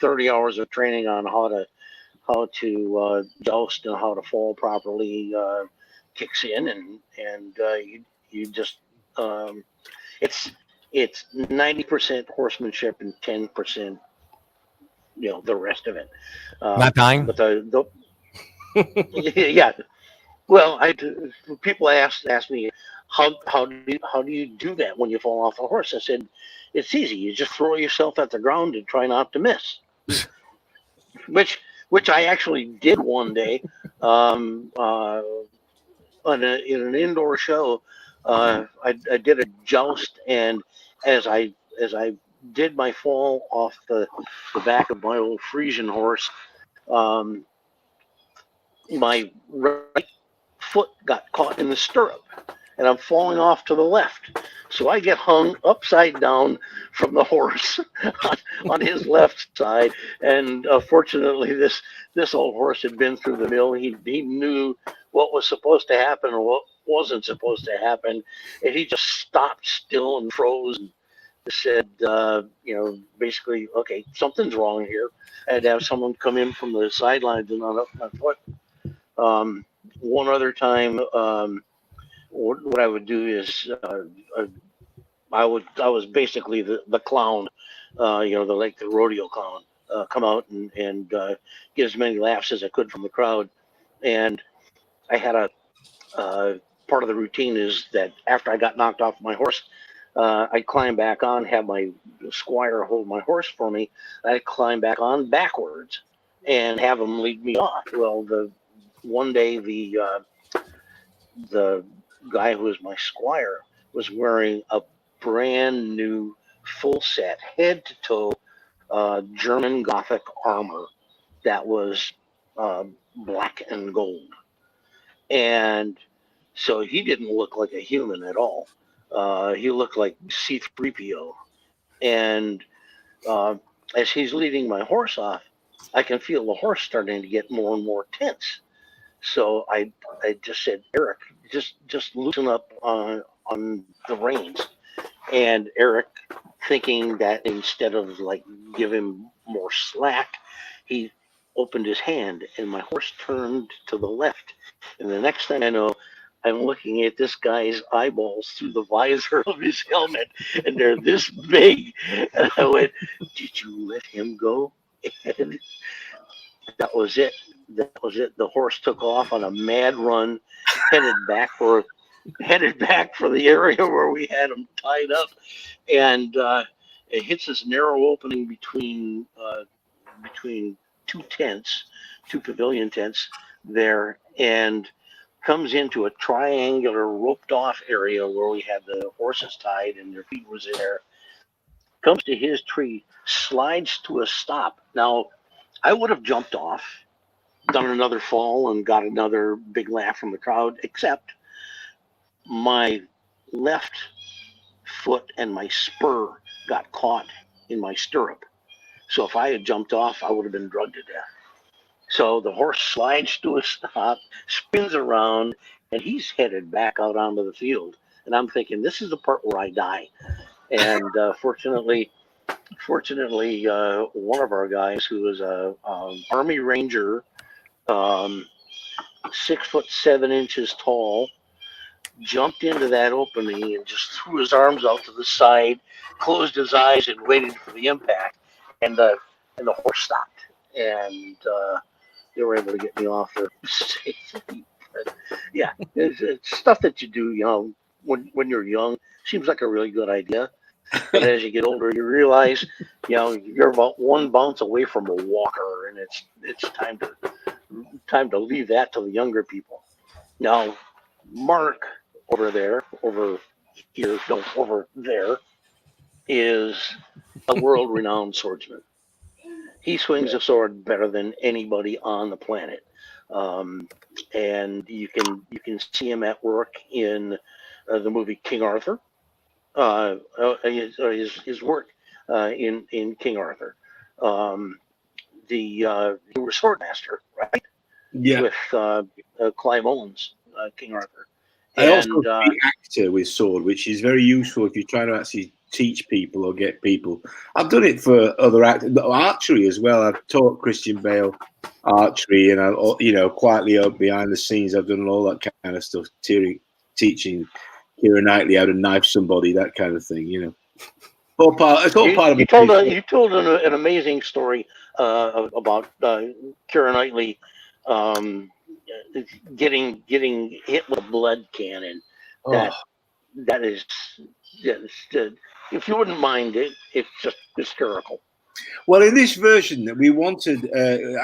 30 hours of training on how to joust and how to fall properly kicks in, and you just it's 90% horsemanship and 10% the rest of it. Not dying. But yeah. Well, people ask me how do you do that when you fall off a horse? I said it's easy. You just throw yourself at the ground and try not to miss. Which I actually did one day in an indoor show. I did a joust, and as I did my fall off the back of my old Frisian horse, my right foot got caught in the stirrup, and I'm falling off to the left. So I get hung upside down from the horse on his left side. And fortunately, this old horse had been through the mill. He knew what was supposed to happen and what wasn't supposed to happen. And he just stopped still and froze and said, basically, okay, something's wrong here. I had to have someone come in from the sidelines and not up my foot. One other time, what I would do is I was basically the clown, the rodeo clown, come out and get as many laughs as I could from the crowd. And I had a part of the routine is that after I got knocked off my horse, I'd climb back on, have my squire hold my horse for me. I'd climb back on backwards and have him lead me off. Well, one day the guy who was my squire was wearing a brand new full set, head to toe, German Gothic armor that was black and gold. And so he didn't look like a human at all. He looked like C-3PO. And as he's leading my horse off, I can feel the horse starting to get more and more tense. So I just said, Eric, just loosen up on the reins. And Eric, thinking that instead of give him more slack, he opened his hand and my horse turned to the left. And the next thing I know, I'm looking at this guy's eyeballs through the visor of his helmet, and they're this big. And I went, "Did you let him go?" And that was it. The horse took off on a mad run, headed back for the area where we had him tied up, and it hits this narrow opening between two pavilion tents there, and comes into a triangular roped off area where we had the horses tied and their feet was there. Comes to his tree, slides to a stop. Now, I would have jumped off, done another fall, and got another big laugh from the crowd, except my left foot and my spur got caught in my stirrup. So if I had jumped off, I would have been drugged to death. So the horse slides to a stop, spins around, and he's headed back out onto the field. And I'm thinking, this is the part where I die. And fortunately, one of our guys who was a Army Ranger, 6'7" tall, jumped into that opening and just threw his arms out to the side, closed his eyes, and waited for the impact. And the horse stopped, and they were able to get me off there safely. But yeah, it's stuff that you do, when you're young. Seems like a really good idea, but as you get older, you realize, you're about one bounce away from a walker, and it's time to leave that to the younger people. Now, Mark over there, over here, no, over there, is a world-renowned swordsman. He swings a sword better than anybody on the planet, and you can see him at work in the movie King Arthur. His work in King Arthur. You were Swordmaster, right? Yeah. With Clive Owens, King Arthur. I also be actor with sword, which is very useful if you're trying to actually teach people or get people. I've done it for other archery as well. I've taught Christian Bale archery, and I, quietly up behind the scenes, I've done all that kind of stuff, teaching Keira Knightley how to knife somebody, that kind of thing. It's all part of it. You told an amazing story about Keira Knightley getting hit with a blood cannon. That is, if you wouldn't mind it, it's just hysterical. Well, in this version that we wanted,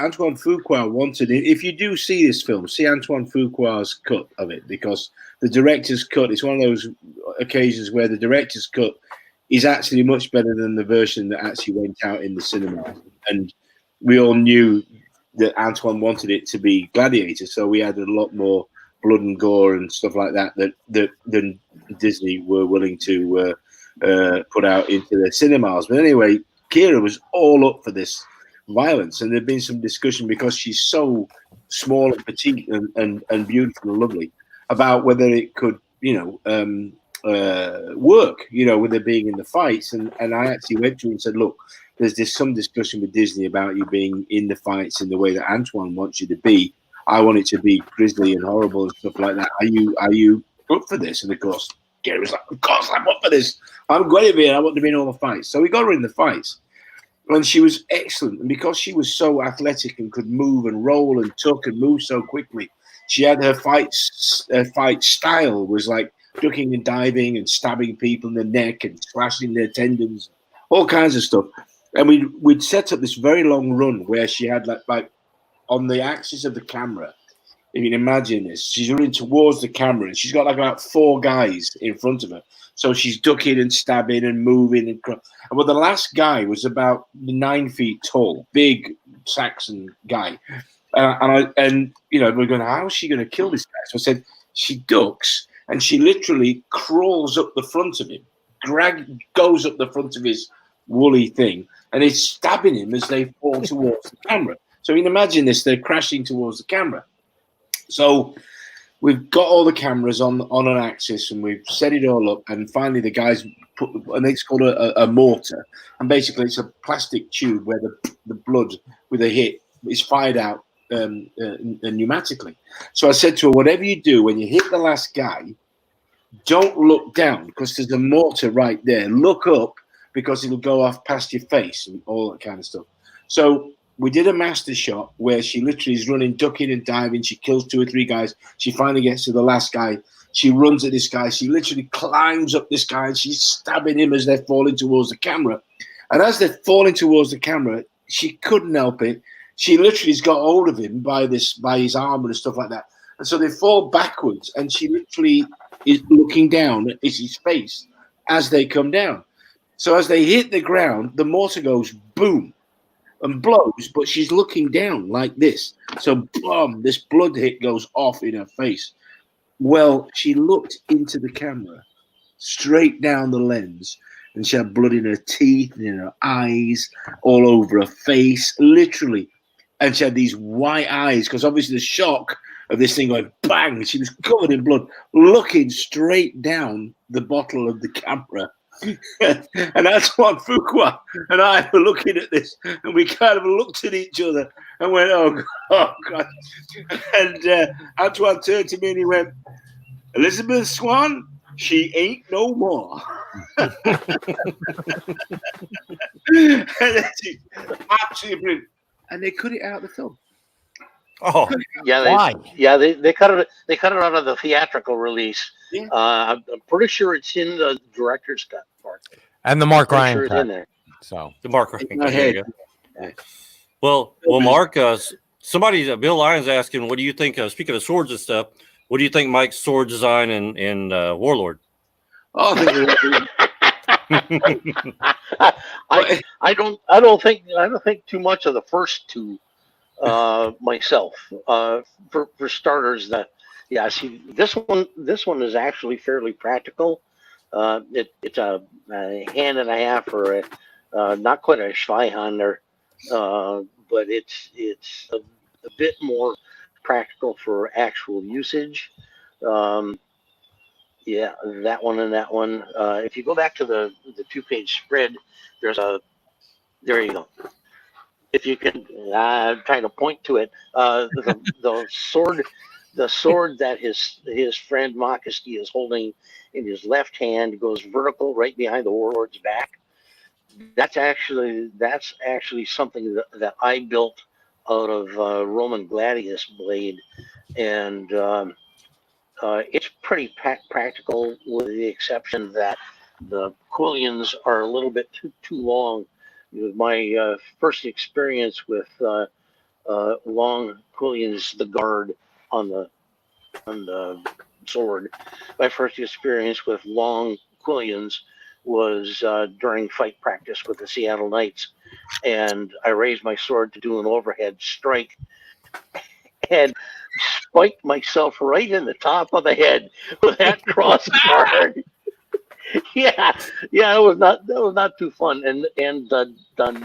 Antoine Fuqua wanted it. If you do see this film, see Antoine Fuqua's cut of it, because the director's cut is one of those occasions where the director's cut is actually much better than the version that actually went out in the cinema. And we all knew that Antoine wanted it to be Gladiator, so we added a lot more blood and gore and stuff like that than Disney were willing to put out into their cinemas. But anyway, Keira was all up for this violence, and there'd been some discussion, because she's so small and petite and beautiful and lovely, about whether it could, work, with her being in the fights. And I actually went to her and said, look, there's some discussion with Disney about you being in the fights in the way that Antoine wants you to be. I want it to be grisly and horrible and stuff like that. Are you up for this? And of course, Gary was like, of course I'm up for this. I'm going to be, and I want to be in all the fights. So we got her in the fights, and she was excellent. And because she was so athletic and could move and roll and tuck and move so quickly, she had her fight style was like ducking and diving and stabbing people in the neck and slashing their tendons, all kinds of stuff. And we'd set up this very long run where she had like on the axis of the camera. If you can imagine this, she's running towards the camera, and she's got like about 4 guys in front of her. So she's ducking and stabbing and moving. And the last guy was about 9 feet tall, big Saxon guy. And we're going, how is she going to kill this guy? So I said, she ducks, and she literally crawls up the front of him, goes up the front of his woolly thing, and is stabbing him as they fall towards the camera. So you can imagine this, they're crashing towards the camera. So we've got all the cameras on an axis, and we've set it all up, and finally the guys put, and it's called a mortar, and basically it's a plastic tube where the blood with a hit is fired out pneumatically. So I said to her, whatever you do, when you hit the last guy, don't look down, because there's a mortar right there. Look up, because it'll go off past your face and all that kind of stuff. So we did a master shot where she literally is running, ducking and diving. She kills 2 or 3 guys. She finally gets to the last guy. She runs at this guy. She literally climbs up this guy, and she's stabbing him as they're falling towards the camera. And as they're falling towards the camera, she couldn't help it. She literally's got hold of him by his arm and stuff like that. And so they fall backwards, and she literally is looking down at his face as they come down. So as they hit the ground, the mortar goes boom and blows, but she's looking down like this. So boom, this blood hit goes off in her face. Well, she looked into the camera, straight down the lens, and she had blood in her teeth and in her eyes, all over her face, literally. And she had these white eyes, because obviously the shock of this thing going bang, she was covered in blood, looking straight down the bottle of the camera. And Antoine Fuqua and I were looking at this, and we kind of looked at each other and went, oh God. And Antoine turned to me and he went, Elizabeth Swan, she ain't no more. Absolutely brilliant. And they cut it out of the film. Oh, Why? They cut it. They cut it out of the theatrical release. Yeah. I'm pretty sure it's in the director's cut part. And the Mark Pretty Ryan sure it's cut. in there. So the Mark. In my There you head. go. Yeah. Well, Mark. Somebody, Bill Lyons, asking, what do you think? Speaking of swords and stuff, what do you think Mike's sword design in Warlord? Oh, I don't think too much of the first two myself. For starters, see this one is actually fairly practical. It's a hand and a half, or not quite a Schweihander, but it's a bit more practical for actual usage. Yeah, that one and that one. If you go back to the 2-page spread, there you go. If you can, try to point to it, the sword that his friend Makowski is holding in his left hand goes vertical right behind the warlord's back. That's actually something that I built out of Roman gladius blade, and it's pretty practical, with the exception that the quillions are a little bit too long. My first experience with long quillions, the guard on the sword. My first experience with long quillions was during fight practice with the Seattle Knights, and I raised my sword to do an overhead strike, and spiked myself right in the top of the head with that cross guard. yeah, it was not too fun. And the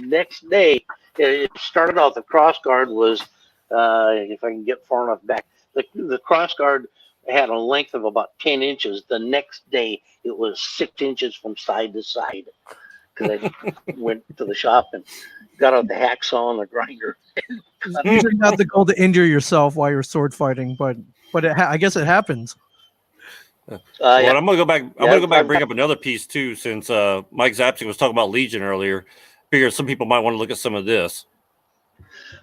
next day, it started out, the cross guard was, if I can get far enough back, the cross guard had a length of about 10 inches. The next day, it was 6 inches from side to side, because I went to the shop and got out the hacksaw and the grinder. It's usually not the goal to injure yourself while you're sword fighting, but I guess it happens. Well, I'm gonna go back. I'm gonna go back and bring up another piece too, since Mike Zapcic was talking about Legion earlier. Figure some people might want to look at some of this.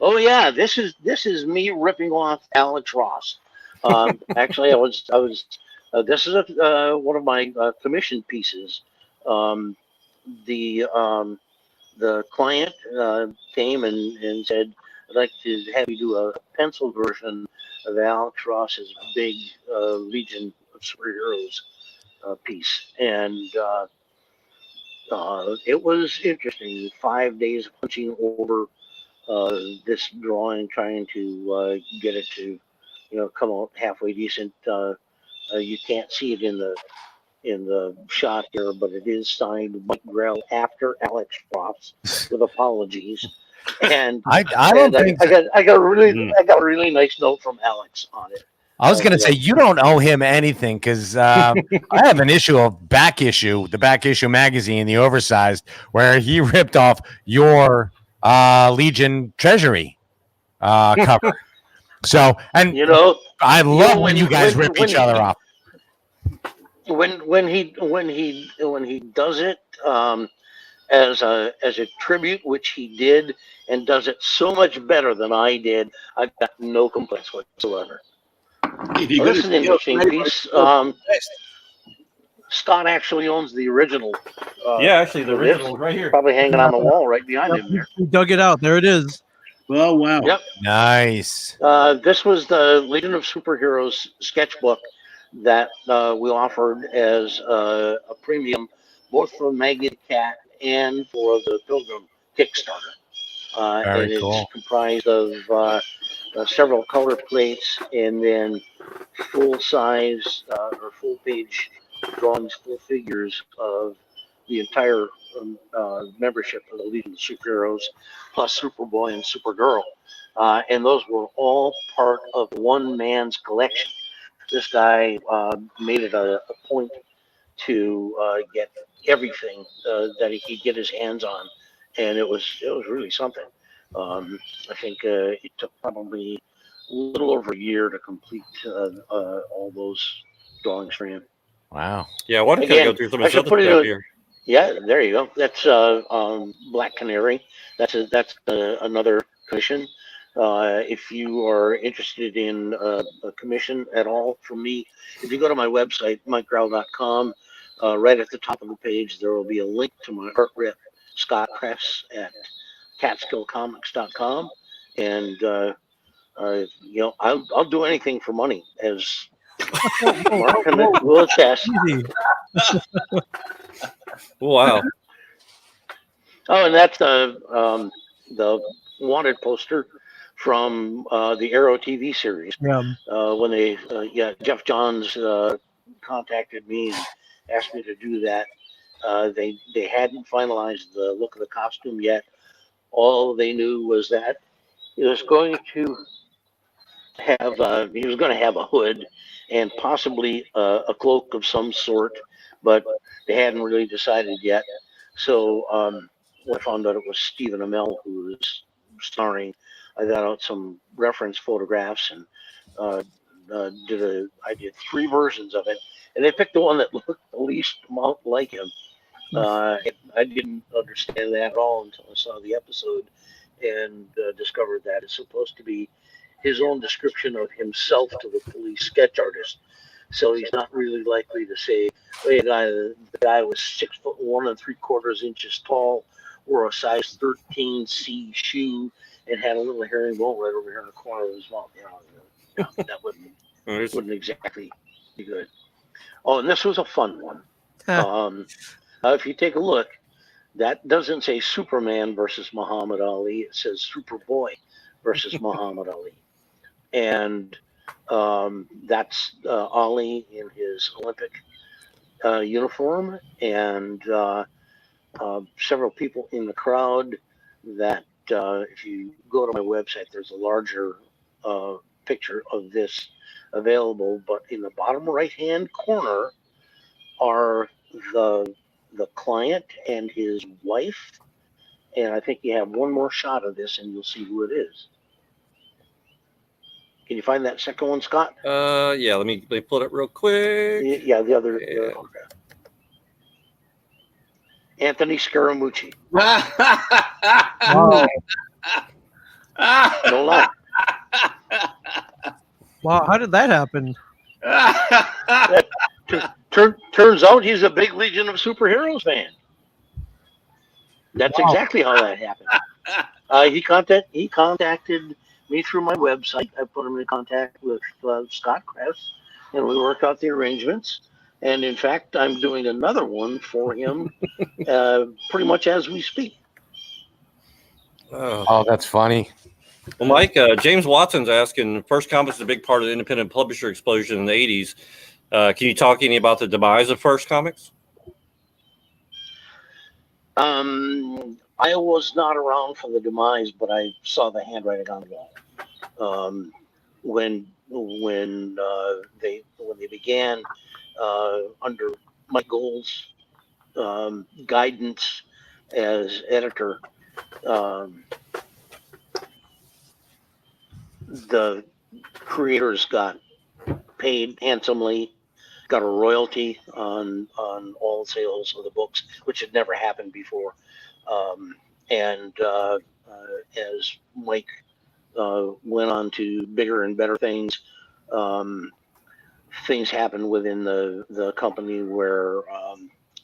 Oh yeah, this is me ripping off Alex Ross. Actually, I was. This is one of my commission pieces. The client came and said, "I'd like to have you do a pencil version of Alex Ross's big Legion of Superheroes piece," and it was interesting. 5 days punching over this drawing, trying to get it to, come out halfway decent. You can't see it in the shot here, but it is signed Mike Grell after Alex Ross, with apologies. And I got a really nice note from Alex on it. I was going to say, you don't owe him anything, because I have an issue of the back issue magazine, the oversized, where he ripped off your Legion Treasury cover. So, and I love when you guys rip each other off. When he does it as a tribute, which he did, and does it so much better than I did, I've got no complaints whatsoever. This is an interesting piece. Scott actually owns the original. Actually, the original right here, probably hanging on the wall right behind him there. He dug it out. There it is. Oh wow! Yep. Nice. This was the Legion of Superheroes sketchbook that we offered as a premium, both for Magnet Cat and for the Pilgrim Kickstarter. Very and cool. It's comprised of several color plates, and then full size or full page drawings, full figures of the entire membership of the Legion of Superheroes, plus Superboy and Supergirl. And those were all part of one man's collection. This guy made it a point to get everything that he could get his hands on, and it was really something. I think it took probably a little over a year to complete all those drawings for him. Wow. Yeah, I want to kind of go through some of this other stuff here. Yeah, there you go. That's Black Canary. That's another commission. If you are interested in a commission at all from me, if you go to my website, MikeGrell.com, right at the top of the page, there will be a link to my art rep, Scott Press at CatskillComics.com. And, I'll do anything for money, as Mark will attest. Wow. Oh, and that's the wanted poster from the Arrow TV series. Yeah. When they, Jeff Johns contacted me and asked me to do that. They hadn't finalized the look of the costume yet. All they knew was that he was going to have a hood and possibly a cloak of some sort, but they hadn't really decided yet. So when I found out it was Stephen Amell who was starring, I got out some reference photographs and I did 3 versions of it, and they picked the one that looked the least amount like him. I didn't understand that at all until I saw the episode and discovered that it's supposed to be his own description of himself to the police sketch artist. So he's not really likely to say, "Hey, the guy was 6'1" 3/4 inches tall, wore a size 13C shoe, and had a little herringbone right over here in the corner of his mouth." That wouldn't exactly be good. Oh, and this was a fun one. If you take a look, that doesn't say Superman versus Muhammad Ali. It says Superboy versus Muhammad Ali. And that's Ali in his Olympic uniform, and several people in the crowd that if you go to my website, there's a larger picture of this available, but in the bottom right-hand corner are the client and his wife, and I think you have one more shot of this and you'll see who it is. Can you find that second one, Scott? Yeah, let me pull it up real quick. Yeah, the other photograph. Anthony Scaramucci. Wow. No lie. Wow, how did that happen? Turns out he's a big Legion of Superheroes fan. That's exactly how that happened. He contacted me through my website. I put him in contact with Scott Kress, and we worked out the arrangements. And in fact, I'm doing another one for him pretty much as we speak. Oh, that's funny. Well, Mike, James Watson's asking, First Comics is a big part of the independent publisher explosion in the 80s. Can you talk any about the demise of First Comics? I was not around for the demise, but I saw the handwriting on the wall. When they began under Mike Gold's guidance as editor, the creators got paid handsomely, got a royalty on all sales of the books, which had never happened before. And as Mike went on to bigger and better things, things happened within the company where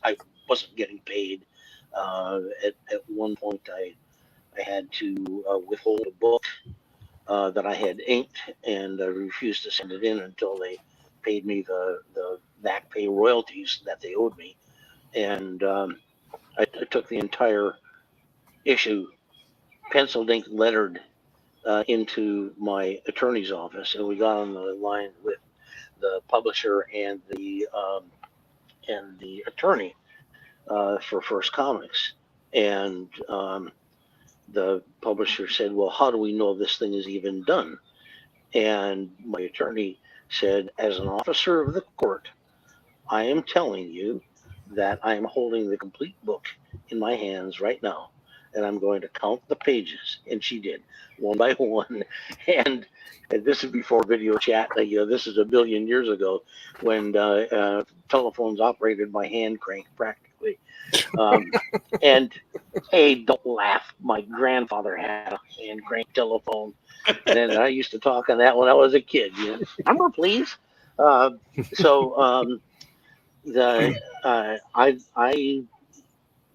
I wasn't getting paid. At one point, I had to withhold a book that I had inked, and I refused to send it in until they paid me the back pay royalties that they owed me. And I took the entire issue, penciled ink lettered, into my attorney's office, and we got on the line with the publisher and the attorney for First Comics. And the publisher said, "Well, how do we know this thing is even done?" And my attorney said, "As an officer of the court, I am telling you that I am holding the complete book in my hands right now, and I'm going to count the pages. And she did, one by one. And this is before video chat. This is a billion years ago when telephones operated by hand crank practically. And hey, don't laugh. My grandfather had a hand crank telephone, and I used to talk on that when I was a kid. Number, please. I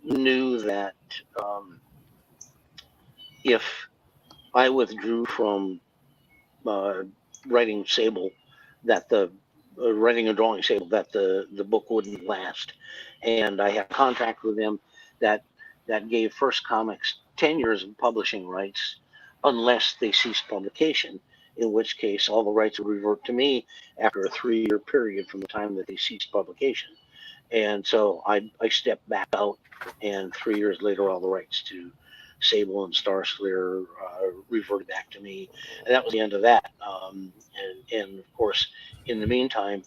knew that if I withdrew from writing Sable, that writing and drawing Sable, that the book wouldn't last, and I had a contract with them that gave First Comics 10 years of publishing rights, unless they ceased publication, in which case all the rights would revert to me after a 3-year period from the time that they ceased publication. And so I stepped back out, and 3 years later, all the rights to Sable and Starslayer reverted back to me, and that was the end of that. And of course, in the meantime,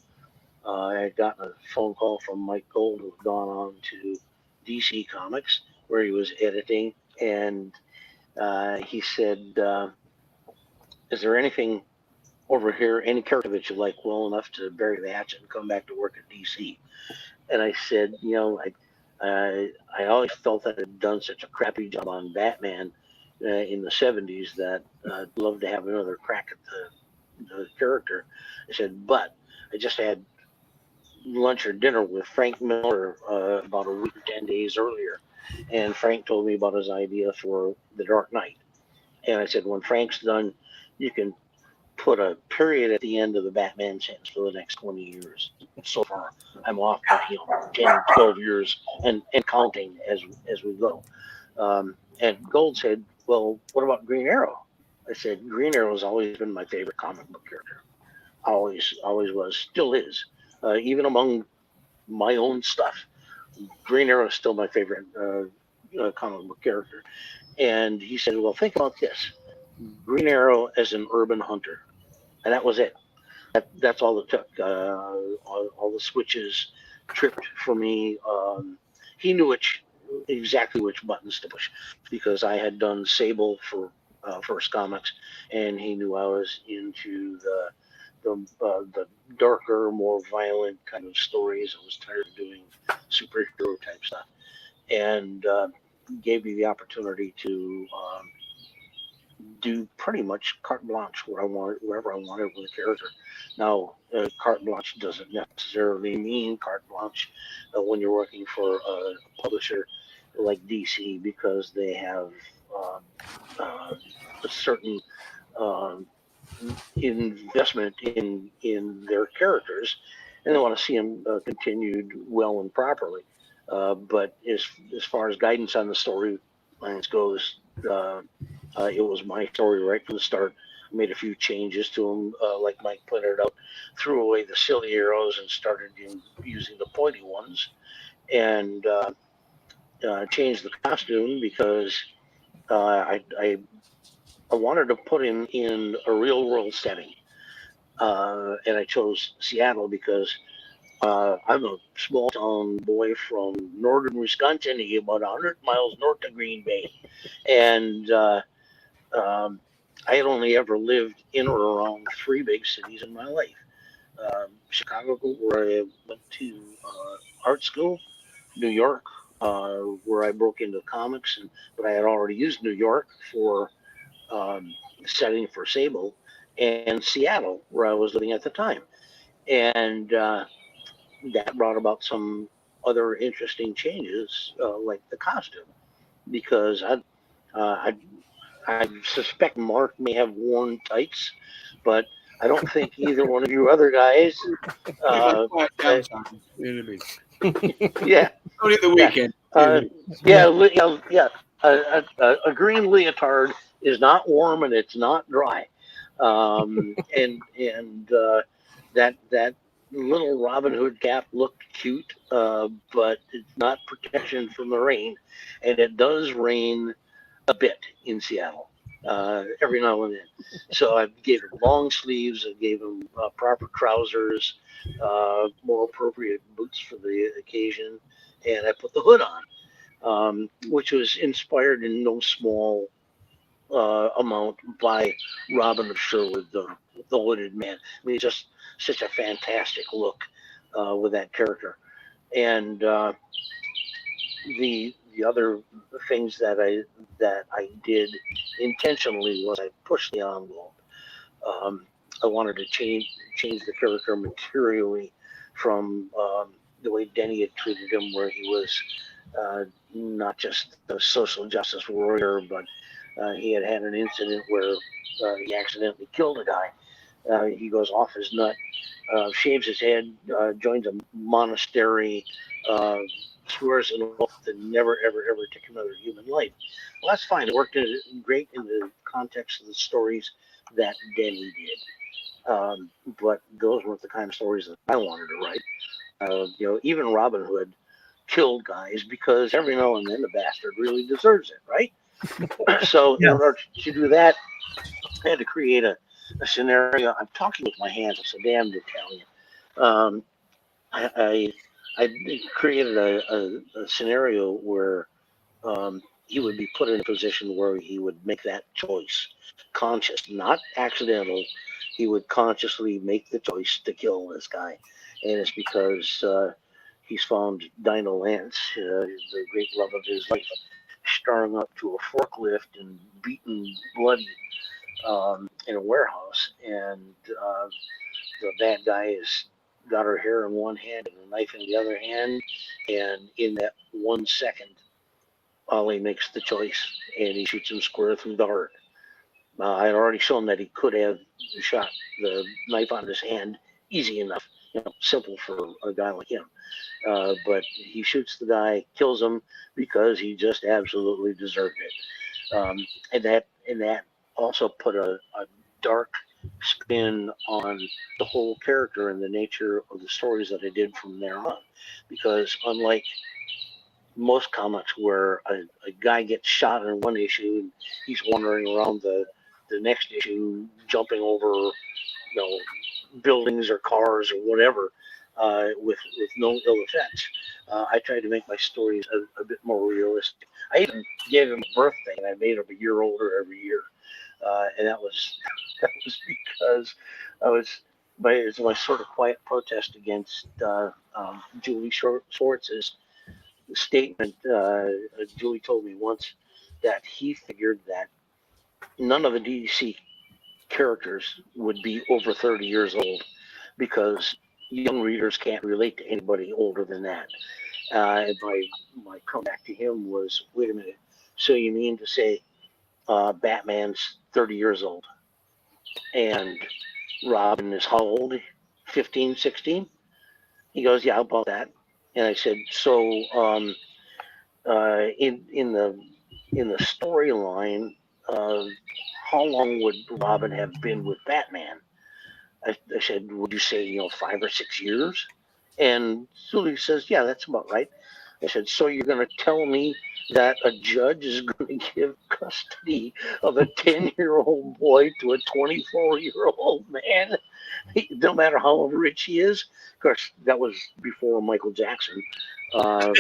I had gotten a phone call from Mike Gold, who had gone on to DC Comics, where he was editing, and he said, "Is there anything over here, any character that you like well enough to bury the hatchet and come back to work at DC?" And I said, I always felt that I'd done such a crappy job on Batman in the 70s that I'd love to have another crack at the character. I said, but I just had lunch or dinner with Frank Miller about a week or 10 days earlier, and Frank told me about his idea for The Dark Knight. And I said, when Frank's done, you can put a period at the end of the Batman sentence for the next 20 years. So far, I'm off by 10, 12 years and counting as we go. And Gold said, well, what about Green Arrow? I said, Green Arrow has always been my favorite comic book character. Always was, still is. Even among my own stuff, Green Arrow is still my favorite comic book character. And he said, well, think about this. Green Arrow as an urban hunter. And that was it. That's all it took. All the switches tripped for me. He knew exactly which buttons to push, because I had done Sable for First Comics, and he knew I was into the darker, more violent kind of stories. I was tired of doing superhero type stuff, and gave me the opportunity to do pretty much carte blanche wherever I wanted with a character. Now, carte blanche doesn't necessarily mean carte blanche when you're working for a publisher like DC, because they have a certain investment in their characters, and they want to see them continued well and properly. But as far as guidance on the storylines goes, it was my story right from the start. I made a few changes to them, like Mike pointed out, threw away the silly arrows and started using the pointy ones, and changed the costume because I wanted to put him in a real world setting, and I chose Seattle because I'm a small town boy from northern Wisconsin, about 100 miles north of Green Bay, and I had only ever lived in or around 3 big cities in my life. Chicago, where I went to art school, New York, where I broke into comics, but I had already used New York for setting for Sable, and Seattle, where I was living at the time. And that brought about some other interesting changes, like the costume, because I suspect Mark may have worn tights, but I don't think either one of you other guys. Yeah. Only the weekend. Yeah. A green leotard is not warm and it's not dry, and that little Robin Hood cap looked cute, but it's not protection from the rain, and it does rain a bit in Seattle every now and then. So I gave him long sleeves, I gave him proper trousers, more appropriate boots for the occasion, and I put the hood on. which was inspired in no small amount by Robin of Sherwood, the Hooded Man. I mean, just such a fantastic look with that character. And the other things that I did intentionally was I pushed the envelope. I wanted to change the character materially from the way Denny had treated him, where he was not just a social justice warrior, but he had an incident where he accidentally killed a guy. He goes off his nut, shaves his head, joins a monastery, swears an oath to never, ever, ever take another human life. Well, that's fine. It worked great in the context of the stories that Denny did. But those weren't the kind of stories that I wanted to write. Even Robin Hood killed guys because every now and then the bastard really deserves it, right? So in order to do that, I had to create a scenario. I'm talking with my hands. I'm so damned Italian. I created a scenario where he would be put in a position where he would make that choice, conscious, not accidental. He would consciously make the choice to kill this guy, and it's because he's found Dinah Lance, the great love of his life, strung up to a forklift and beaten bloody in a warehouse, and the bad guy has got her hair in one hand and a knife in the other hand, and in that 1 second, Ollie makes the choice and he shoots him square through the heart. I had already shown that he could have shot the knife on his hand easy enough, simple for a guy like him. But he shoots the guy, kills him because he just absolutely deserved it. And that also put a dark spin on the whole character and the nature of the stories that I did from there on. Because unlike most comics where a guy gets shot in one issue and he's wandering around the next issue, jumping over buildings or cars or whatever, with no ill effects. I tried to make my stories a bit more realistic. I even gave him a birthday, and I made him a year older every year, and that was because it's my sort of quiet protest against Julie Schwartz's statement. Julie told me once that he figured that none of the DC characters would be over 30 years old because young readers can't relate to anybody older than that. And my comeback to him was, wait a minute, so you mean to say Batman's 30 years old and Robin is how old? 15, 16? He goes, yeah, about that. And I said, so in the storyline, how long would Robin have been with Batman? I said, would you say, 5 or 6 years? And Julie says, yeah, that's about right. I said, so you're going to tell me that a judge is going to give custody of a 10-year-old boy to a 24-year-old man, no matter how rich he is? Of course, that was before Michael Jackson. Wow.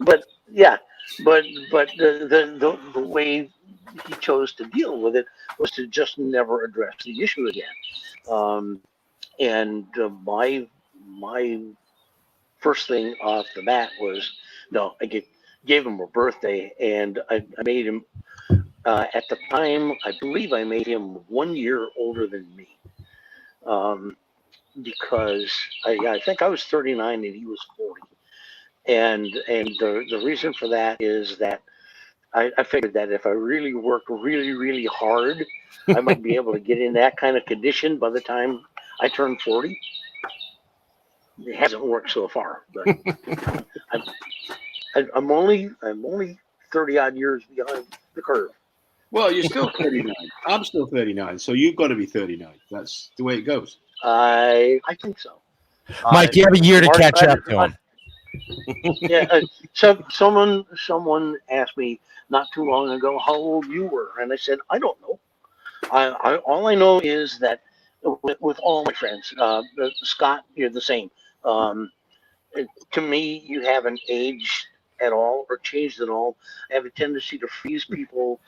But yeah, but the way he chose to deal with it was to just never address the issue again. And my first thing off the bat was, no, I gave him a birthday, and I made him, at the time, I believe I made him 1 year older than me. Because I think I was 39 and he was 40. And the reason for that is that I figured that if I really worked really, really hard, I might be able to get in that kind of condition by the time I turned 40. It hasn't worked so far, but I'm only 30 odd years behind the curve. Well, you're still 39. I'm still 39, so you've got to be 39. That's the way it goes. I think so. Mike, you have a year to catch up to him. Yeah. So someone asked me not too long ago how old you were, and I said I don't know. All I know is that with all my friends, Scott, you're the same. to me, you haven't aged at all or changed at all. I have a tendency to freeze people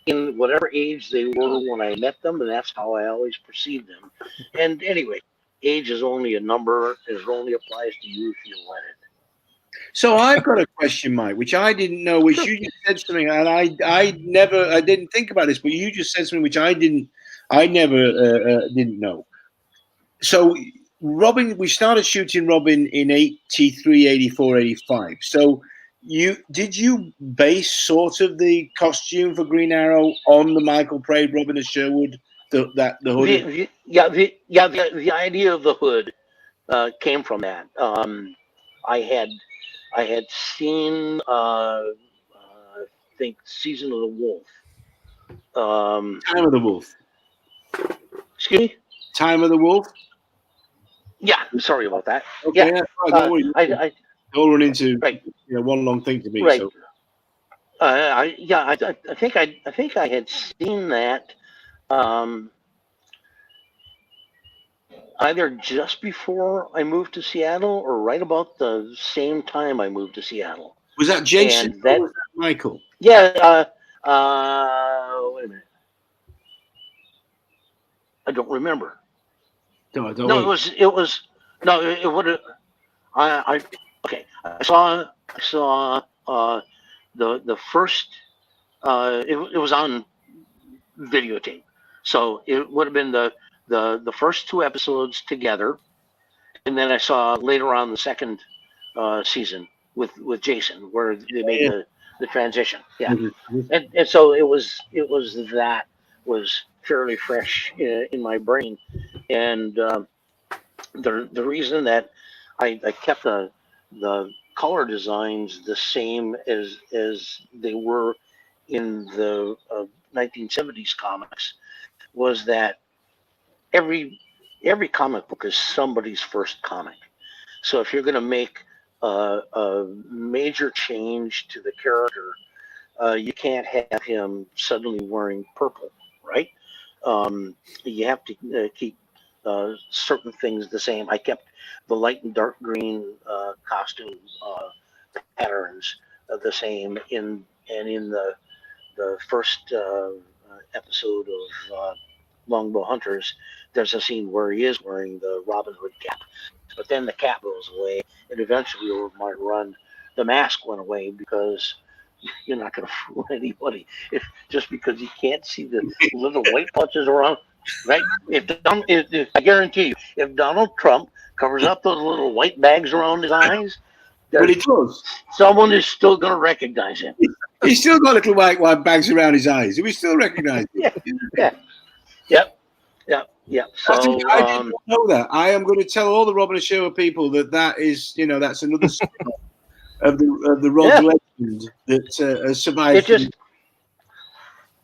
in whatever age they were when I met them, and that's how I always perceive them. And anyway, age is only a number. It only applies to you if you let it. So I've got a question, Mike, which I didn't know, which you just said something, and I didn't think about this, but you just said something which I never didn't know. So Robin, we started shooting Robin in 83, 84, 85. So did you base sort of the costume for Green Arrow on the Michael Praed Robin of Sherwood, the hood? The idea of the hood came from that. I had seen I think Season of the Wolf. Time of the Wolf. Excuse me? Time of the Wolf? Yeah, sorry about that. Okay, yeah, don't worry. I all run into right. One long thing to me. Right. So. I think I had seen that either just before I moved to Seattle or right about the same time I moved to Seattle. Was that Jason or was that Michael? Yeah. Wait a minute. I don't remember. No, it would have. Okay. I saw the first. It was on videotape, so it would have been the first two episodes together, and then I saw later on the second season with Jason where they made the transition. Yeah, and so it was that was fairly fresh in my brain, and the reason that I kept the color designs the same as they were in the 1970s comics was that every comic book is somebody's first comic. So if you're going to make a major change to the character, you can't have him suddenly wearing purple, right? You have to keep certain things the same. I kept the light and dark green costume patterns the same in the first episode of Longbow Hunters. There's a scene where he is wearing the Robin Hood cap, but then the cap goes away, and eventually over my run, the mask went away because you're not going to fool anybody just because you can't see the little white patches around. Right? If I guarantee you, if Donald Trump covers up those little white bags around his eyes, but he does. Someone is still going to recognize him. He's still got little white bags around his eyes. We still recognize him. Yeah. So I didn't know that. I am going to tell all the Robin of Sherwood people that is, that's another of the Rod legend that has survived.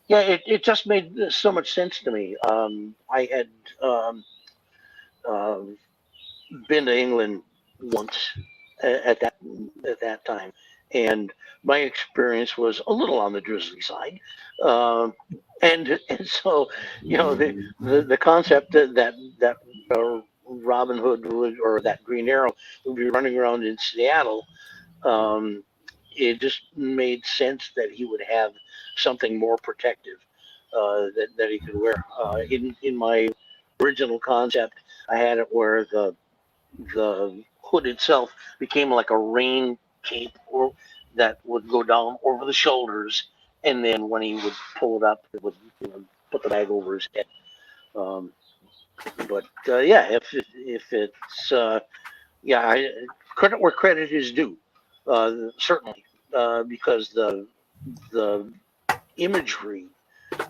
It just made so much sense to me. I had been to England once at that time, and my experience was a little on the drizzly side. And so the concept that Robin Hood or that Green Arrow would be running around in Seattle. It just made sense that he would have something more protective that he could wear. In my original concept, I had it where the hood itself became like a rain cape that would go down over the shoulders, and then when he would pull it up, it would put the bag over his head. If it's credit where credit is due. Certainly, because the imagery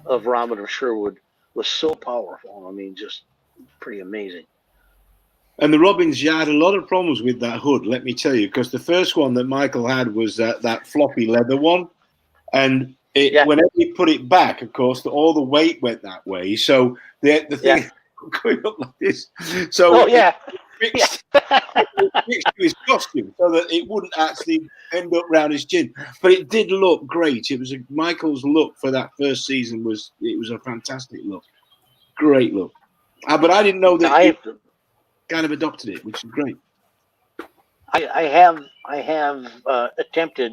of Robin of Sherwood was so powerful. I mean, just pretty amazing. And the Robins, you had a lot of problems with that hood, let me tell you, because the first one that Michael had was that floppy leather one. And whenever you put it back, of course, all the weight went that way. So the thing going up like this. So fixed to his costume so that it wouldn't actually end up round his chin. But it did look great. It was Michael's look for that first season was a fantastic look. Great look. But I didn't know that he kind of adopted it, which is great. I have attempted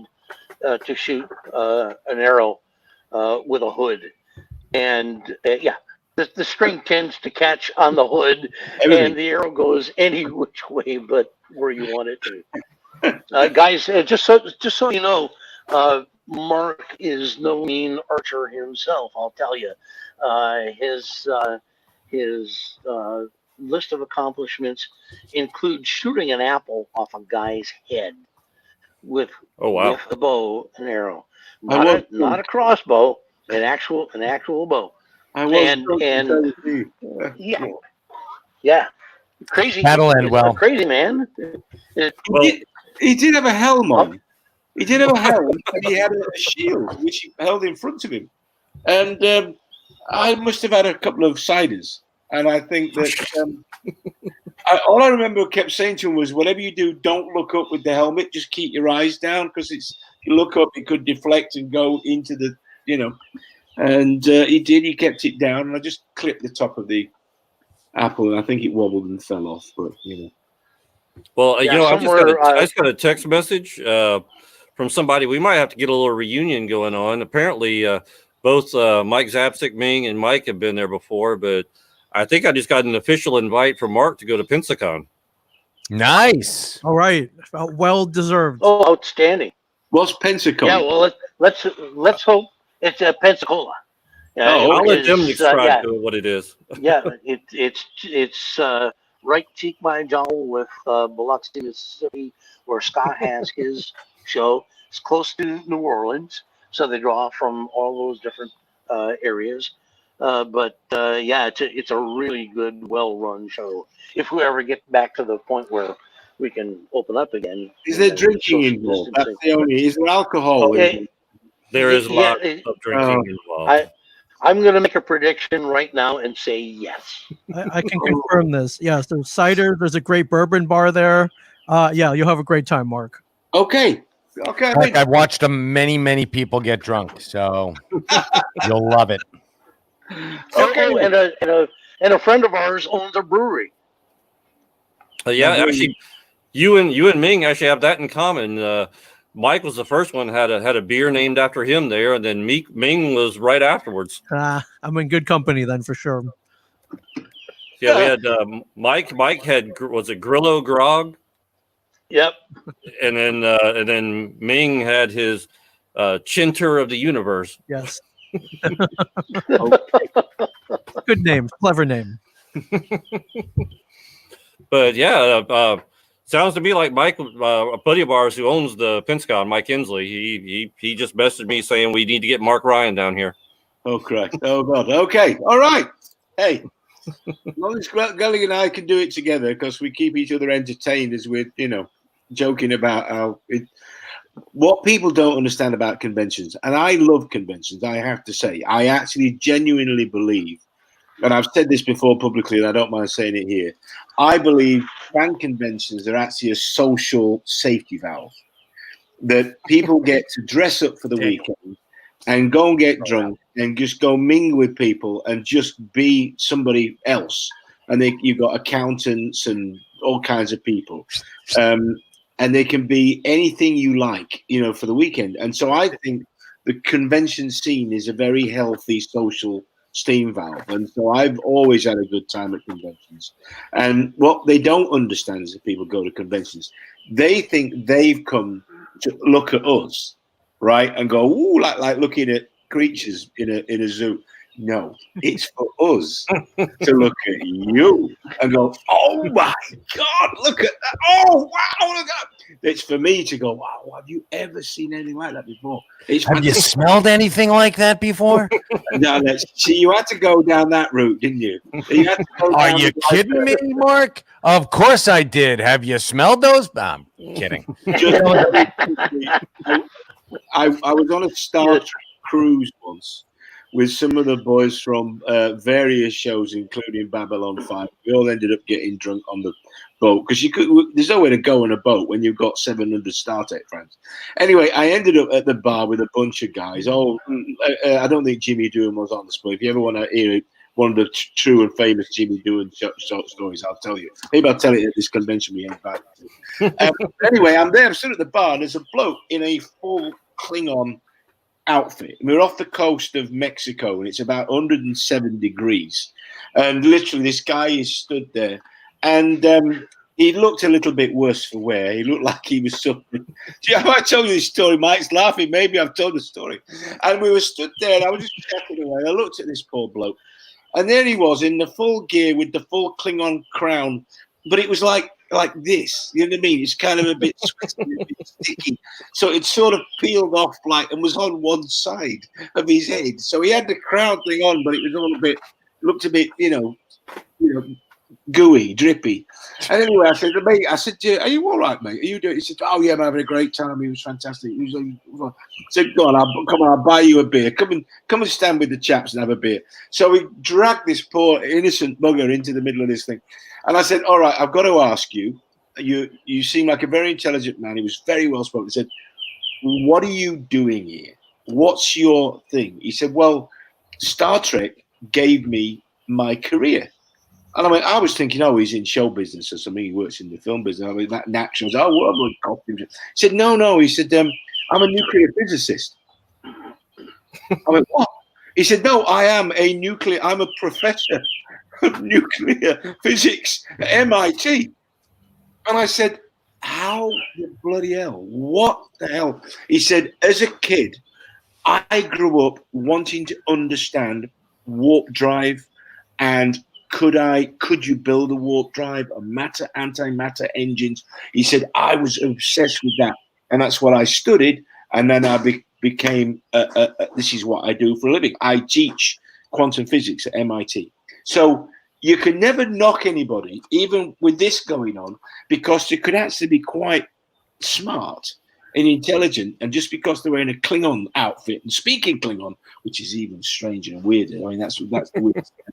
to shoot an arrow with a hood, and yeah, the string tends to catch on the hood, and the arrow goes any which way but where you want it to. Guys, just so you know, Mark is no mean archer himself. I'll tell you, his list of accomplishments includes shooting an apple off a guy's head with with a bow and arrow, not a crossbow, an actual bow. Yeah, crazy. That'll end well. Crazy man. He did have a helm on. He did have a helm, and he had a shield which he held in front of him. And I must have had a couple of ciders, and I think that all I remember kept saying to him was, "Whatever you do, don't look up with the helmet. Just keep your eyes down, because if you look up, it could deflect and go into the, And he did. He kept it down, and I just clipped the top of the apple, and I think it wobbled and fell off. But Well, I just got a text message from somebody. We might have to get a little reunion going on. Apparently, both Mike Zapcic, Ming, and Mike have been there before, but I think I just got an official invite from Mark to go to Pensacon. Nice. All right. Well deserved. Oh, outstanding. What's Pensacon? Yeah, well, let's hope it's Pensacola. I'll let them describe what it is. Yeah, it's right cheek by jowl with Biloxi, Mississippi, where Scott has his show. It's close to New Orleans, so they draw from all those different areas. But it's a really good, well-run show. If we ever get back to the point where we can open up again, is there drinking involved? That's the only. Is there alcohol? There is a lot of drinking involved. I'm going to make a prediction right now and say yes. I can confirm this. Yes, there's cider. There's a great bourbon bar there. Yeah, you'll have a great time, Mark. Okay. Like, I've watched many people get drunk, so you'll love it. Okay, and a friend of ours owns a brewery. Actually, you and Ming actually have that in common. Mike was the first one had a beer named after him there, and then Ming was right afterwards. I'm in good company then for sure. Yeah, we had Mike. Mike was it Grillo Grog? Yep. And then Ming had his Chinter of the Universe. Yes. Good name, clever name. But yeah, sounds to me like Mike, a buddy of ours who owns the Pensacon, Mike Inslee. He just messaged me saying we need to get Mark Ryan down here. Oh Christ! Oh God! Okay, all right. Hey, as long as Gully and I can do it together, because we keep each other entertained as we're joking about how what people don't understand about conventions, and I love conventions. I have to say, I actually genuinely believe. And I've said this before publicly, and I don't mind saying it here. I believe fan conventions are actually a social safety valve. That people get to dress up for the weekend and go and get drunk and just go mingle with people and just be somebody else. And you've got accountants and all kinds of people. And they can be anything you like, for the weekend. And so I think the convention scene is a very healthy social steam valve, and so I've always had a good time at conventions. And what they don't understand is that people go to conventions, they think they've come to look at us, right, and go, ooh, like looking at creatures in a zoo. No, it's for us to look at you and go, oh my God, look at that. Oh, wow, look at that. It's for me to go, wow, have you ever seen anything like that before? Have you smelled anything like that before? No, you had to go down that route, didn't you? Are you kidding me, Mark? Of course I did. Have you smelled those? I'm kidding. I was on a Star Trek cruise once with some of the boys from various shows, including Babylon 5. We all ended up getting drunk on the boat because there's nowhere to go on a boat when you've got 700 Star Trek friends. Anyway, I ended up at the bar with a bunch of guys. I don't think Jimmy Doom was on the spot. If you ever want to hear one of the true and famous Jimmy Doohan short stories. I'll tell you. Maybe I'll tell it at this convention we invited to. Anyway, I'm there. I'm sitting at the bar, and there's a bloke in a full Klingon outfit. We're off the coast of Mexico, and it's about 107 degrees. And literally, this guy is stood there, and he looked a little bit worse for wear. He looked like he was suffering. I told you this story. Mike's laughing. Maybe I've told the story. And we were stood there, and I was just chatting away. I looked at this poor bloke, and there he was in the full gear with the full Klingon crown, but it was like this. You know what I mean? It's kind of a bit sweaty, a bit sticky. So it sort of peeled off and was on one side of his head. So he had the crown thing on, but it was all looked a bit, you know, gooey, drippy. And anyway, I said, mate, are you all right, mate? Are you doing? He said, oh yeah, I'm having a great time. He was fantastic. He was I said, go on, I'll buy you a beer. Come and stand with the chaps and have a beer. So we dragged this poor innocent bugger into the middle of this thing. And I said, all right, I've got to ask you. You seem like a very intelligent man. He was very well spoken. He said, what are you doing here? What's your thing? He said, well, Star Trek gave me my career. And I was thinking, oh, he's in show business or something. He works in the film business. I mean, that natural. Oh, what a costume. He said, no. He said, I'm a nuclear physicist. I went, what? He said, no, I'm a professor of nuclear physics at MIT. And I said, how the bloody hell? What the hell? He said, as a kid, I grew up wanting to understand warp drive and could you build a warp drive, a antimatter engines? He said, I was obsessed with that. And that's what I studied. And then I became, this is what I do for a living. I teach quantum physics at MIT. So you can never knock anybody, even with this going on, because they could actually be quite smart and intelligent. And just because they're wearing a Klingon outfit and speaking Klingon, which is even stranger and weirder. I mean, that's the weirdest thing.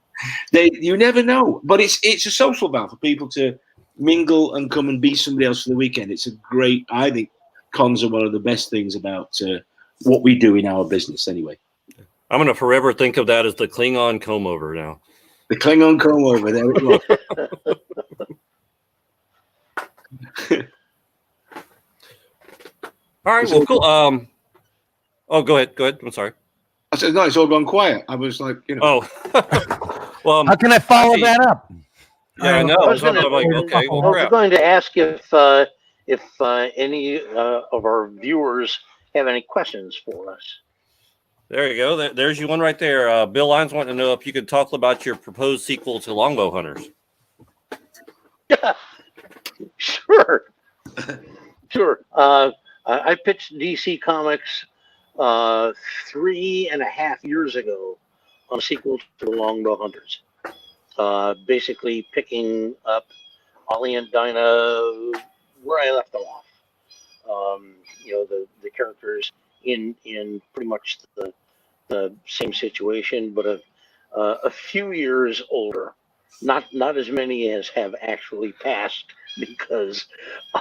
You never know. But it's a social valve for people to mingle and come and be somebody else for the weekend. It's a great, I think, cons are one of the best things about what we do in our business anyway. I'm going to forever think of that as the Klingon comb over now. The Klingon comb over, there it was. All right, well, cool. Oh, go ahead. I'm sorry. I said, no, it's all gone quiet. I was like, Oh. Well, how can I follow that up? Yeah, I know. I was going to ask if any of our viewers have any questions for us. There you go. There's you one right there. Bill Lyons wanting to know if you could talk about your proposed sequel to Longbow Hunters. Sure. I pitched DC Comics 3.5 years ago on a sequel to the Longbow Hunters. Basically picking up Ollie and Dinah where I left them off. The characters in pretty much the same situation, but a few years older. Not as many as have actually passed, because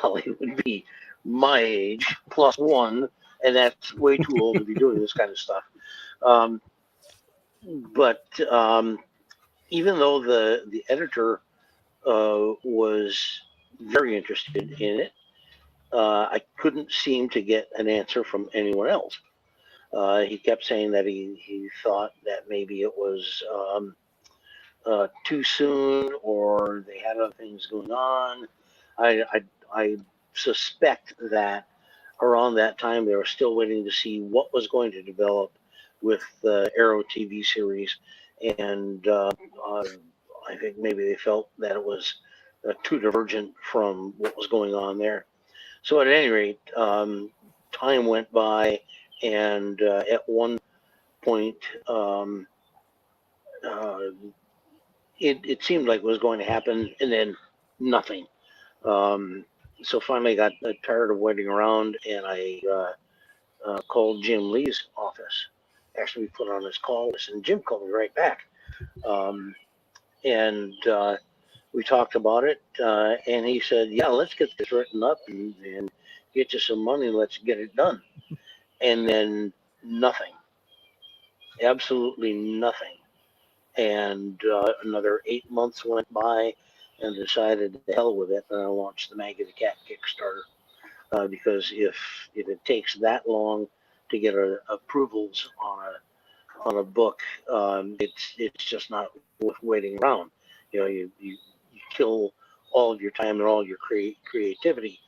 Ollie would be my age plus one, and that's way too old to be doing this kind of stuff. But even though the editor was very interested in it, I couldn't seem to get an answer from anyone else. He kept saying that he thought that maybe it was too soon, or they had other things going on. I suspect that around that time they were still waiting to see what was going to develop with the Arrow TV series, and I think maybe they felt that it was too divergent from what was going on there. So at any rate, time went by, and at one point, it seemed like it was going to happen, and then nothing. So finally I got tired of waiting around, and I called Jim Lee's office. Actually, we put on his call list, and Jim called me right back. And we talked about it, and he said, yeah, let's get this written up and get you some money, and let's get it done. And then nothing. Absolutely nothing. And another 8 months went by, and decided to hell with it, and I launched the Maggie the Cat Kickstarter. Because if it takes that long to get approvals on a book, it's just not worth waiting around. You kill all of your time, and all your creativity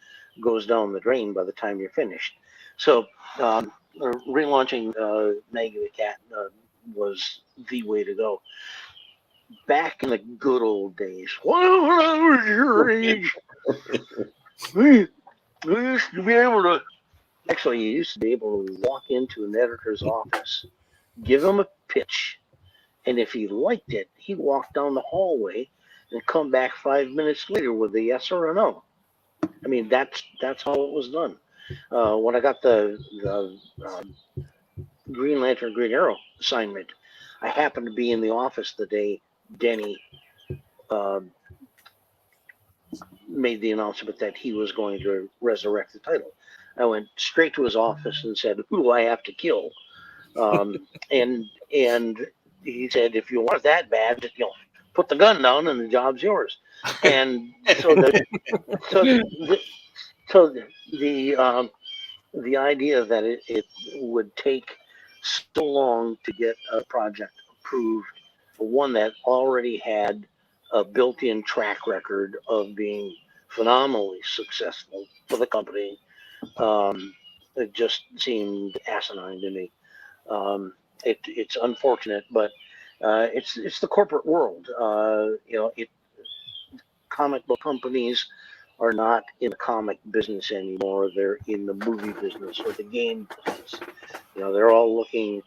goes down the drain by the time you're finished. So relaunching Maggie the Cat was the way to go. Back in the good old days, when I was your age, we used to be able to. Actually, you used to be able to walk into an editor's office, give him a pitch, and if he liked it, he'd walk down the hallway and come back 5 minutes later with a yes or a no. I mean, that's how it was done. When I got the Green Lantern, Green Arrow assignment, I happened to be in the office the day Denny made the announcement that he was going to resurrect the title. I went straight to his office and said, "Who do I have to kill?" And he said, "If you want it that bad, put the gun down and the job's yours." And so the idea that it would take so long to get a project approved, for one that already had a built-in track record of being phenomenally successful for the company, it just seemed asinine to me. It's unfortunate, but it's the corporate world. Comic book companies are not in the comic business anymore. They're in the movie business or the game business. They're all looking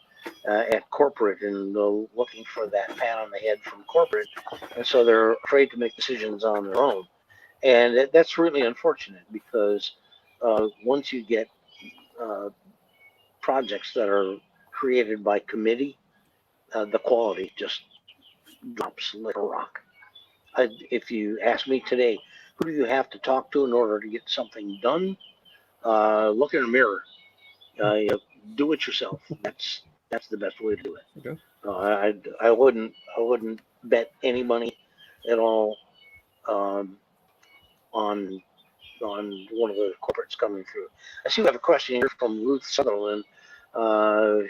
at corporate and looking for that pat on the head from corporate, and so they're afraid to make decisions on their own. And that's really unfortunate, because once you get projects that are created by committee, the quality just drops like a rock. If you ask me today, who do you have to talk to in order to get something done? Look in a mirror. Do it yourself. That's the best way to do it. Okay. I wouldn't bet any money at all on one of the corporates coming through. I see we have a question here from Ruth Sutherland.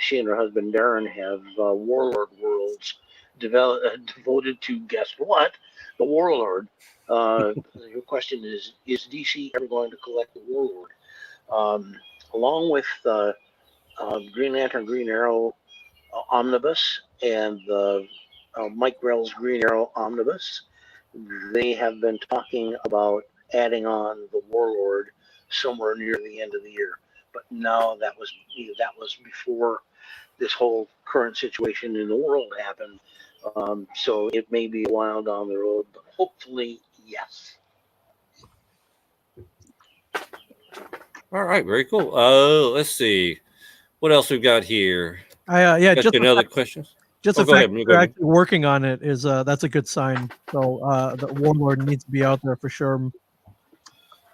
She and her husband Darren have Warlord Worlds devoted to, guess what? The Warlord. Your question is DC ever going to collect the Warlord? Along with Green Lantern, Green Arrow Omnibus and Mike Grell's Green Arrow Omnibus, they have been talking about adding on the Warlord somewhere near the end of the year. But no, that was before this whole current situation in the world happened. So it may be a while down the road, but hopefully, yes. All right, very cool. Let's see what else we've got here. Just another question. Just the fact that they're actually working on it is that's a good sign. So the Warlord needs to be out there for sure.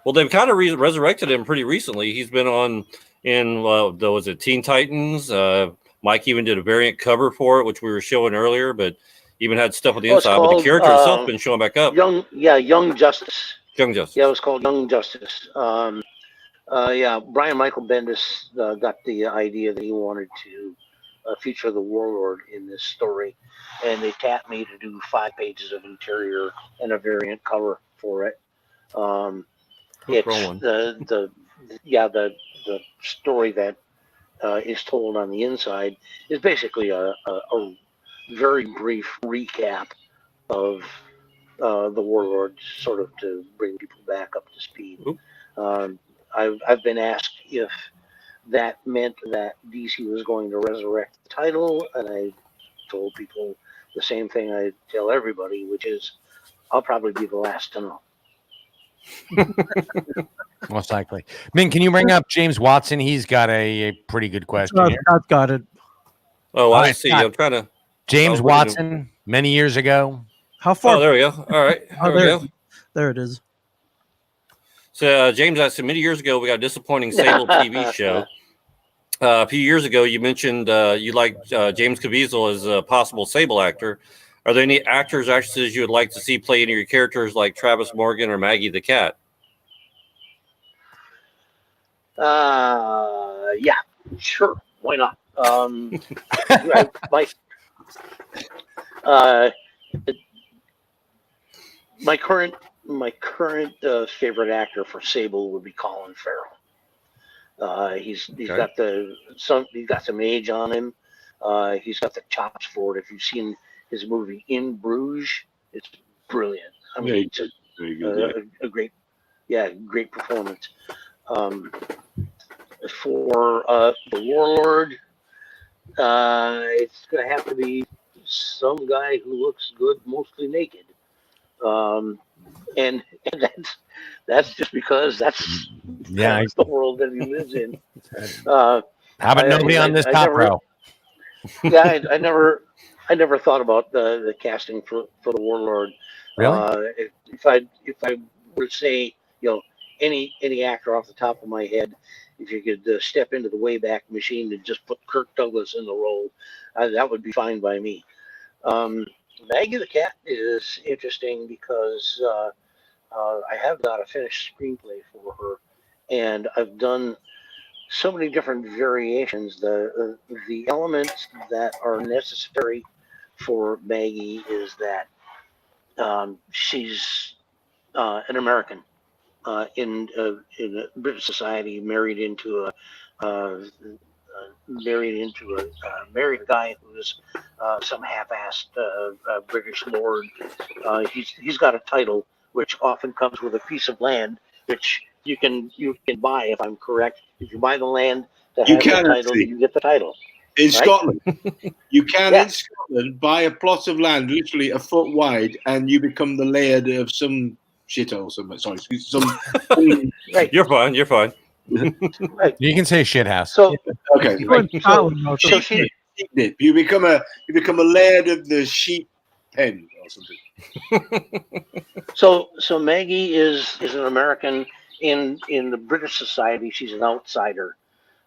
Well, they've kind of resurrected him pretty recently. He's been on in was it Teen Titans? Mike even did a variant cover for it, which we were showing earlier, but even had stuff on the inside. But the character itself been showing back up. Young Justice. Young Justice. Yeah, it was called Young Justice. Brian Michael Bendis got the idea that he wanted to feature the Warlord in this story, and they tapped me to do 5 pages of interior and a variant cover for it. It's the story that is told on the inside is basically a very brief recap of the Warlord, sort of to bring people back up to speed. I've been asked if that meant that DC was going to resurrect the title, and I told people the same thing I tell everybody, which is I'll probably be the last to know. Most likely. Ming, can you bring up James Watson? He's got a pretty good question here. Scott's got it. Oh, I see. I'm trying to. James Watson, many years ago. How far? Oh, there we go. All right. There we go. There it is. So, James, I said many years ago, we got a disappointing Sable TV show. A few years ago, you mentioned you liked James Caviezel as a possible Sable actor. Are there any actors, actresses you would like to see play any of your characters, like Travis Morgan or Maggie the Cat? Yeah, sure. Why not? Uh, my current favorite actor for Sable would be Colin Farrell. He's got some age on him. He's got the chops for it. If you've seen his movie In Bruges, it's brilliant. I mean, it's a great performance. For the Warlord, it's going to have to be some guy who looks good, mostly naked. And that's just because that's the world that he lives in. How about nobody on this top row? Yeah, I never thought about the casting for the Warlord. Really? If I were to say, any actor off the top of my head, if you could step into the Wayback Machine and just put Kirk Douglas in the role, that would be fine by me. Maggie the Cat is interesting because I have got a finished screenplay for her, and I've done so many different variations. The elements that are necessary for Maggie is that she's an American in British society, married a guy who's some half-assed British lord. He's got a title which often comes with a piece of land, which you can buy, if I'm correct. If you buy the land that has the title, you get the title. In Scotland, you can in Scotland buy a plot of land literally a foot wide, and you become the laird of some shithole. Right. You're fine. You're fine. Right. You can say shit house. So okay, right. You become a laird of the sheep pen or something. So Maggie is an American in the British society. She's an outsider.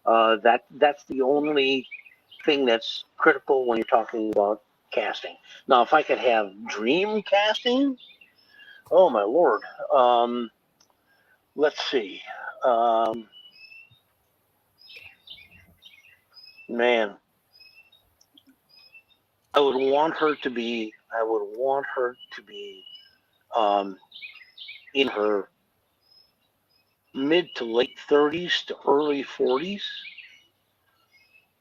That's the only thing that's critical when you're talking about casting. Now, if I could have dream casting, oh my lord. Let's see. Man, I would want her to be in her mid to late 30s to early 40s.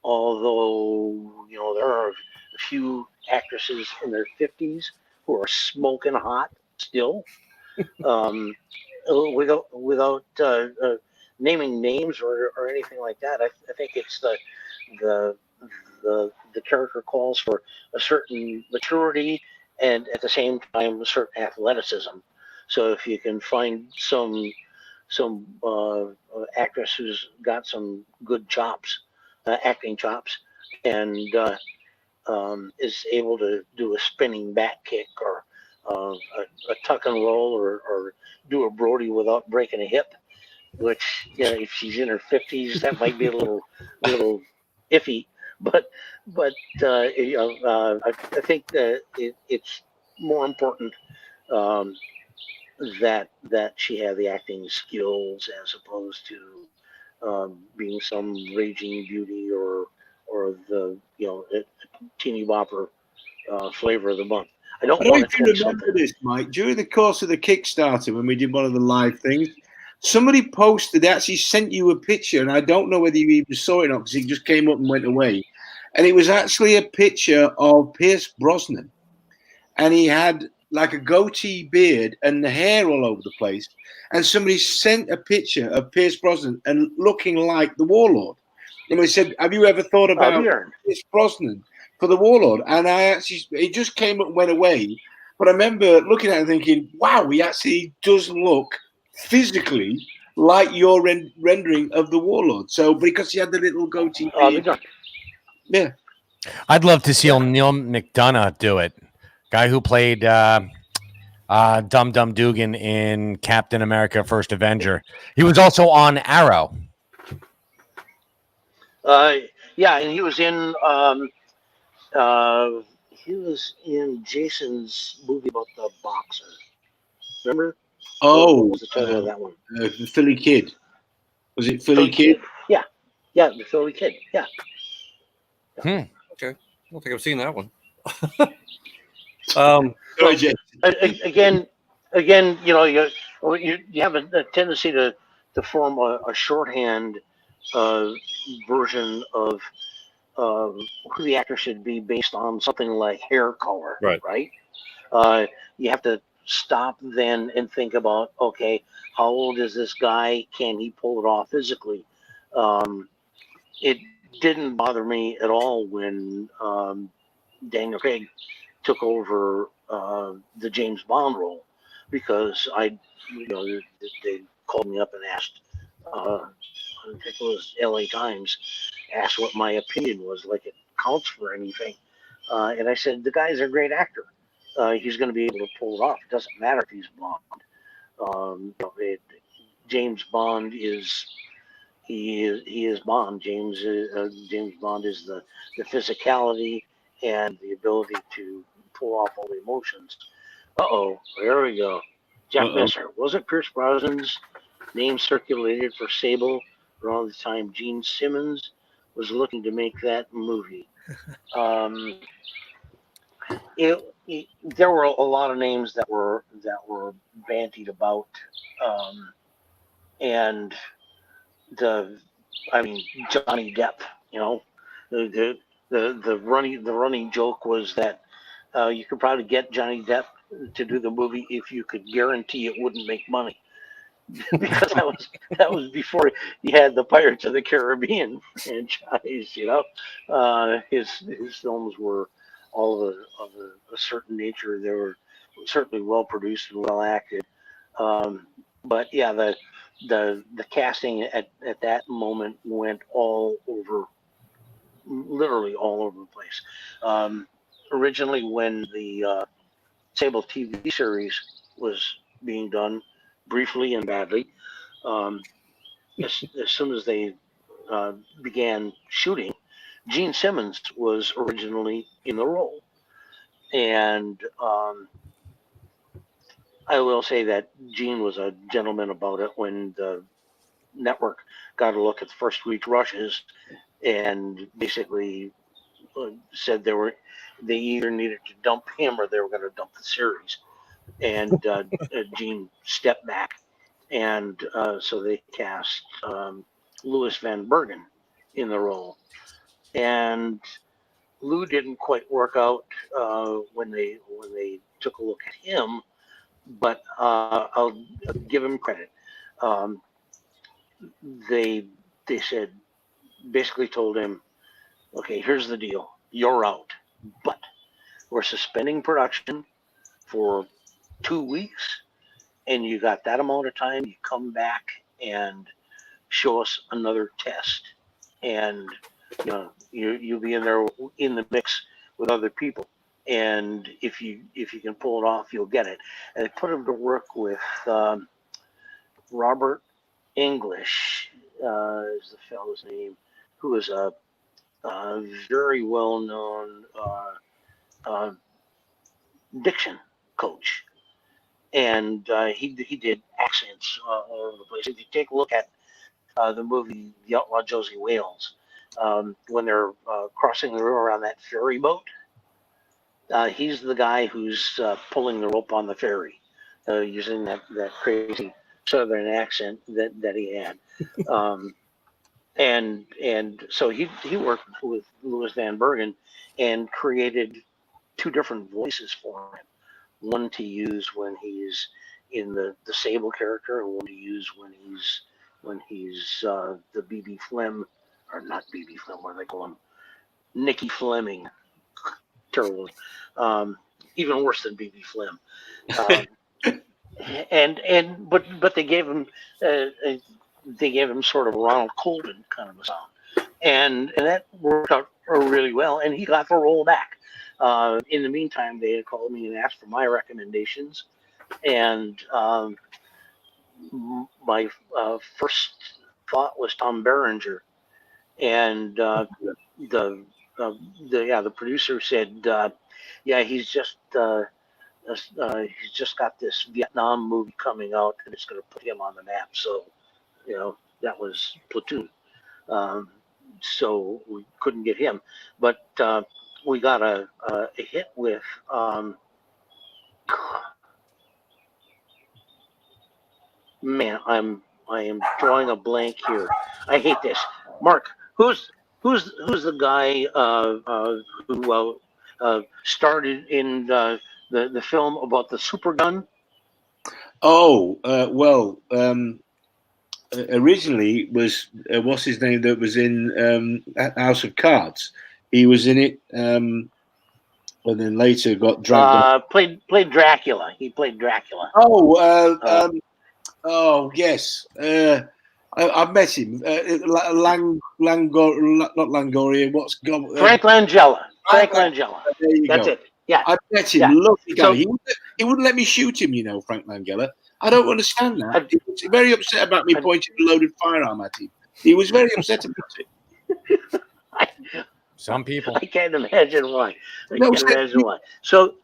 Although, there are a few actresses in their 50s who are smoking hot still. Without naming names or anything like that, I think it's the character calls for a certain maturity and at the same time a certain athleticism. So if you can find some actress who's got some good chops, acting chops, and is able to do a spinning back kick or a tuck and roll or do a Brody without breaking a hip, which if she's in her 50s, that might be a little iffy. But I think that it's more important that she have the acting skills as opposed to being some raging beauty or the teeny bopper flavor of the month. I don't want to remember this, Mike. During the course of the Kickstarter, when we did one of the live things, somebody posted, they actually sent you a picture, and I don't know whether you even saw it or not because it just came up and went away. And it was actually a picture of Pierce Brosnan, and he had like a goatee beard and the hair all over the place. And somebody sent a picture of Pierce Brosnan and looking like the Warlord. And we said, "Have you ever thought about Pierce Brosnan for the Warlord?" And it just came up and went away. But I remember looking at it and thinking, wow, he actually does look physically like your rendering of the Warlord. So because he had the little goatee beard. Yeah. I'd love to see Neil McDonough do it. Guy who played Dum Dum Dugan in Captain America: First Avenger. He was also on Arrow. Yeah, and he was in he was in Jason's movie about the boxer. Remember? Oh, what was the title of that one? the Philly Kid. Was it Philly Kid? Yeah, the Philly Kid. Yeah. Okay, I don't think I've seen that one. Sorry, Jay. Again, you have a tendency to form a shorthand version of who the actor should be based on something like hair color, Right. You have to stop then and think about, okay, how old is this guy? Can he pull it off physically? It didn't bother me at all when Daniel Craig took over the James Bond role, because they called me up and asked, I think it was L.A. Times, asked what my opinion was, like it counts for anything. And I said, the guy's a great actor. He's going to be able to pull it off. It doesn't matter if he's Bond. James Bond is he is Bond. James Bond is the physicality and the ability to pull off all the emotions. There we go. Jack Messer. Wasn't Pierce Brosnan's name circulated for Sable around the time Gene Simmons was looking to make that movie? There were a lot of names that were bantied about, and Johnny Depp. The running joke was that you could probably get Johnny Depp to do the movie if you could guarantee it wouldn't make money, because that was before he had the Pirates of the Caribbean franchise. His films were all of a certain nature. They were certainly well produced and well acted. But yeah, the casting at that moment went all over, literally all over the place. Originally, when the Sable TV series was being done, briefly and badly, as soon as they began shooting, Gene Simmons was originally in the role. And I will say that Gene was a gentleman about it when the network got a look at the first week's rushes and basically said they either needed to dump him or they were going to dump the series. And Gene stepped back, and so they cast Louis Van Bergen in the role. And Lou didn't quite work out when they took a look at him, but I'll give him credit. They said, basically told him, okay, here's the deal, you're out, but we're suspending production for 2 weeks, and you got that amount of time. You come back and show us another test, and you'll be in there in the mix with other people. And if you can pull it off, you'll get it. And they put him to work with Robert English, is the fellow's name, who is a very well known diction coach. And he did accents all over the place. If you take a look at the movie The Outlaw Josie Wales, when they're crossing the river on that ferry boat, he's the guy who's pulling the rope on the ferry, using that crazy southern accent that he had. And so he worked with Louis Van Bergen and created 2 different voices for him. One to use when he's in the Sable character, and one to use when he's the BB Flem, or not BB Flem, what do they call him? Nicky Fleming. Terrible. Even worse than BB Flem. But they gave him sort of Ronald Colton kind of a sound, and that worked out really well, and he got the role back. In the meantime, they had called me and asked for my recommendations, and my first thought was Tom Berenger, and the the producer said, yeah, he's just got this Vietnam movie coming out, and it's going to put him on the map. So, that was Platoon. So we couldn't get him, but we got a hit with. Man, I am drawing a blank here. I hate this. Mark, who's the guy who started in the film about the super gun? Oh, originally was what's his name that was in House of Cards. He was in it, and then later got dragged. Played Dracula. He played Dracula. Oh, yes. I've met him. Not Langoria. What's gone? Frank Langella. Frank Langella. There you That's go. it. Yeah. I met him. Yeah. Lovely guy. So, he wouldn't let me shoot him, Frank Langella. I don't understand that. He was very upset about me pointing a loaded firearm at him. He was very upset about it. Some people. I can't imagine why. So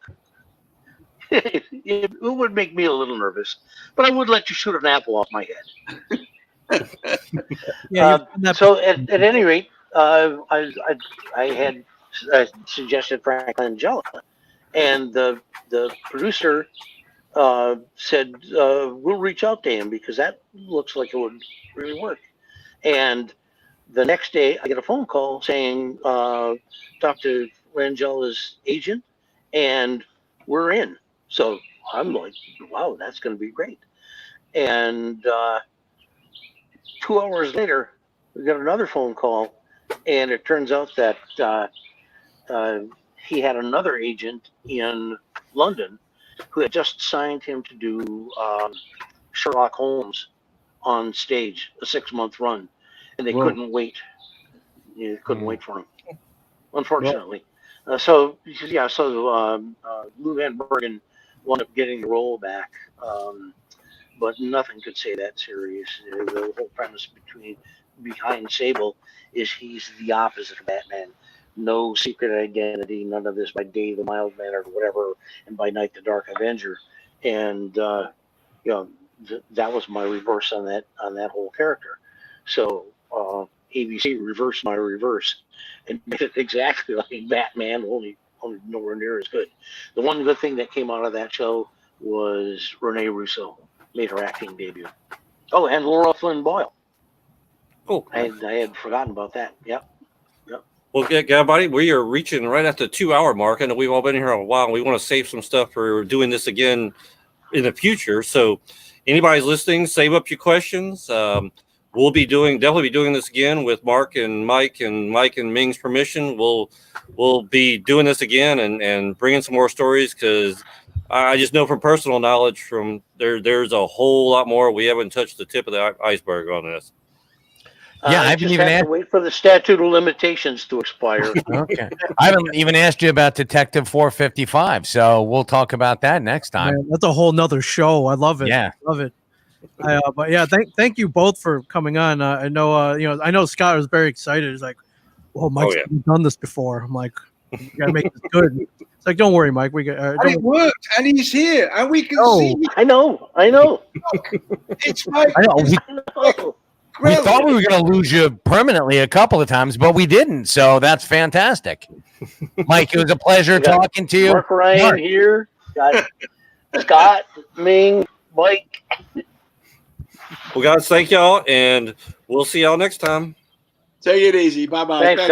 it would make me a little nervous, but I would let you shoot an apple off my head. So at any rate, I had suggested Frank Langella, and the producer said we'll reach out to him because that looks like it would really work. And the next day, I get a phone call saying talk to Langella's agent, and we're in. So I'm like, wow, that's going to be great. And 2 hours later, we got another phone call, and it turns out that he had another agent in London who had just signed him to do Sherlock Holmes on stage, a 6-month run, and they couldn't wait. They couldn't wait for him, unfortunately. So Lou Van Bergen wound up getting the role back, but nothing could say that serious. The whole premise behind Sable is he's the opposite of Batman. No secret identity, none of this by day the mild mannered or whatever, and by night the dark Avenger. And that was my reverse on that whole character. So ABC reversed my reverse and made it exactly like Batman, only nowhere near as good. The one good thing that came out of that show was Renee Russo made her acting debut. Oh, and Laura Flynn Boyle. Oh, I had forgotten about that. Yep. Well, everybody, we are reaching right at the 2-hour mark. I know we've all been here a while. We want to save some stuff for doing this again in the future. So anybody's listening, save up your questions. We'll definitely be doing this again with Mark and Mike and Ming's permission. We'll be doing this again and bringing some more stories because I just know from personal knowledge from there's a whole lot more. We haven't touched the tip of the iceberg on this. Yeah, I haven't even asked. To wait for the statute of limitations to expire. Okay, I haven't even asked you about Detective 455, so we'll talk about that next time. Man, that's a whole nother show. I love it. Yeah, love it. But yeah, thank you both for coming on. I know, I know Scott was very excited. He's like, "Well, Mike's done this before." I'm like, "You gotta make this good." It's like, "Don't worry, Mike. We got." And it worked, and he's here, and we can see. I know. It's Mike. I know. We thought we were going to lose you permanently a couple of times, but we didn't. So that's fantastic. Mike, it was a pleasure talking to you. Mark Ryan here. Got Scott, Ming, Mike. Well, guys, thank y'all, and we'll see y'all next time. Take it easy. Bye-bye. Thanks, guys.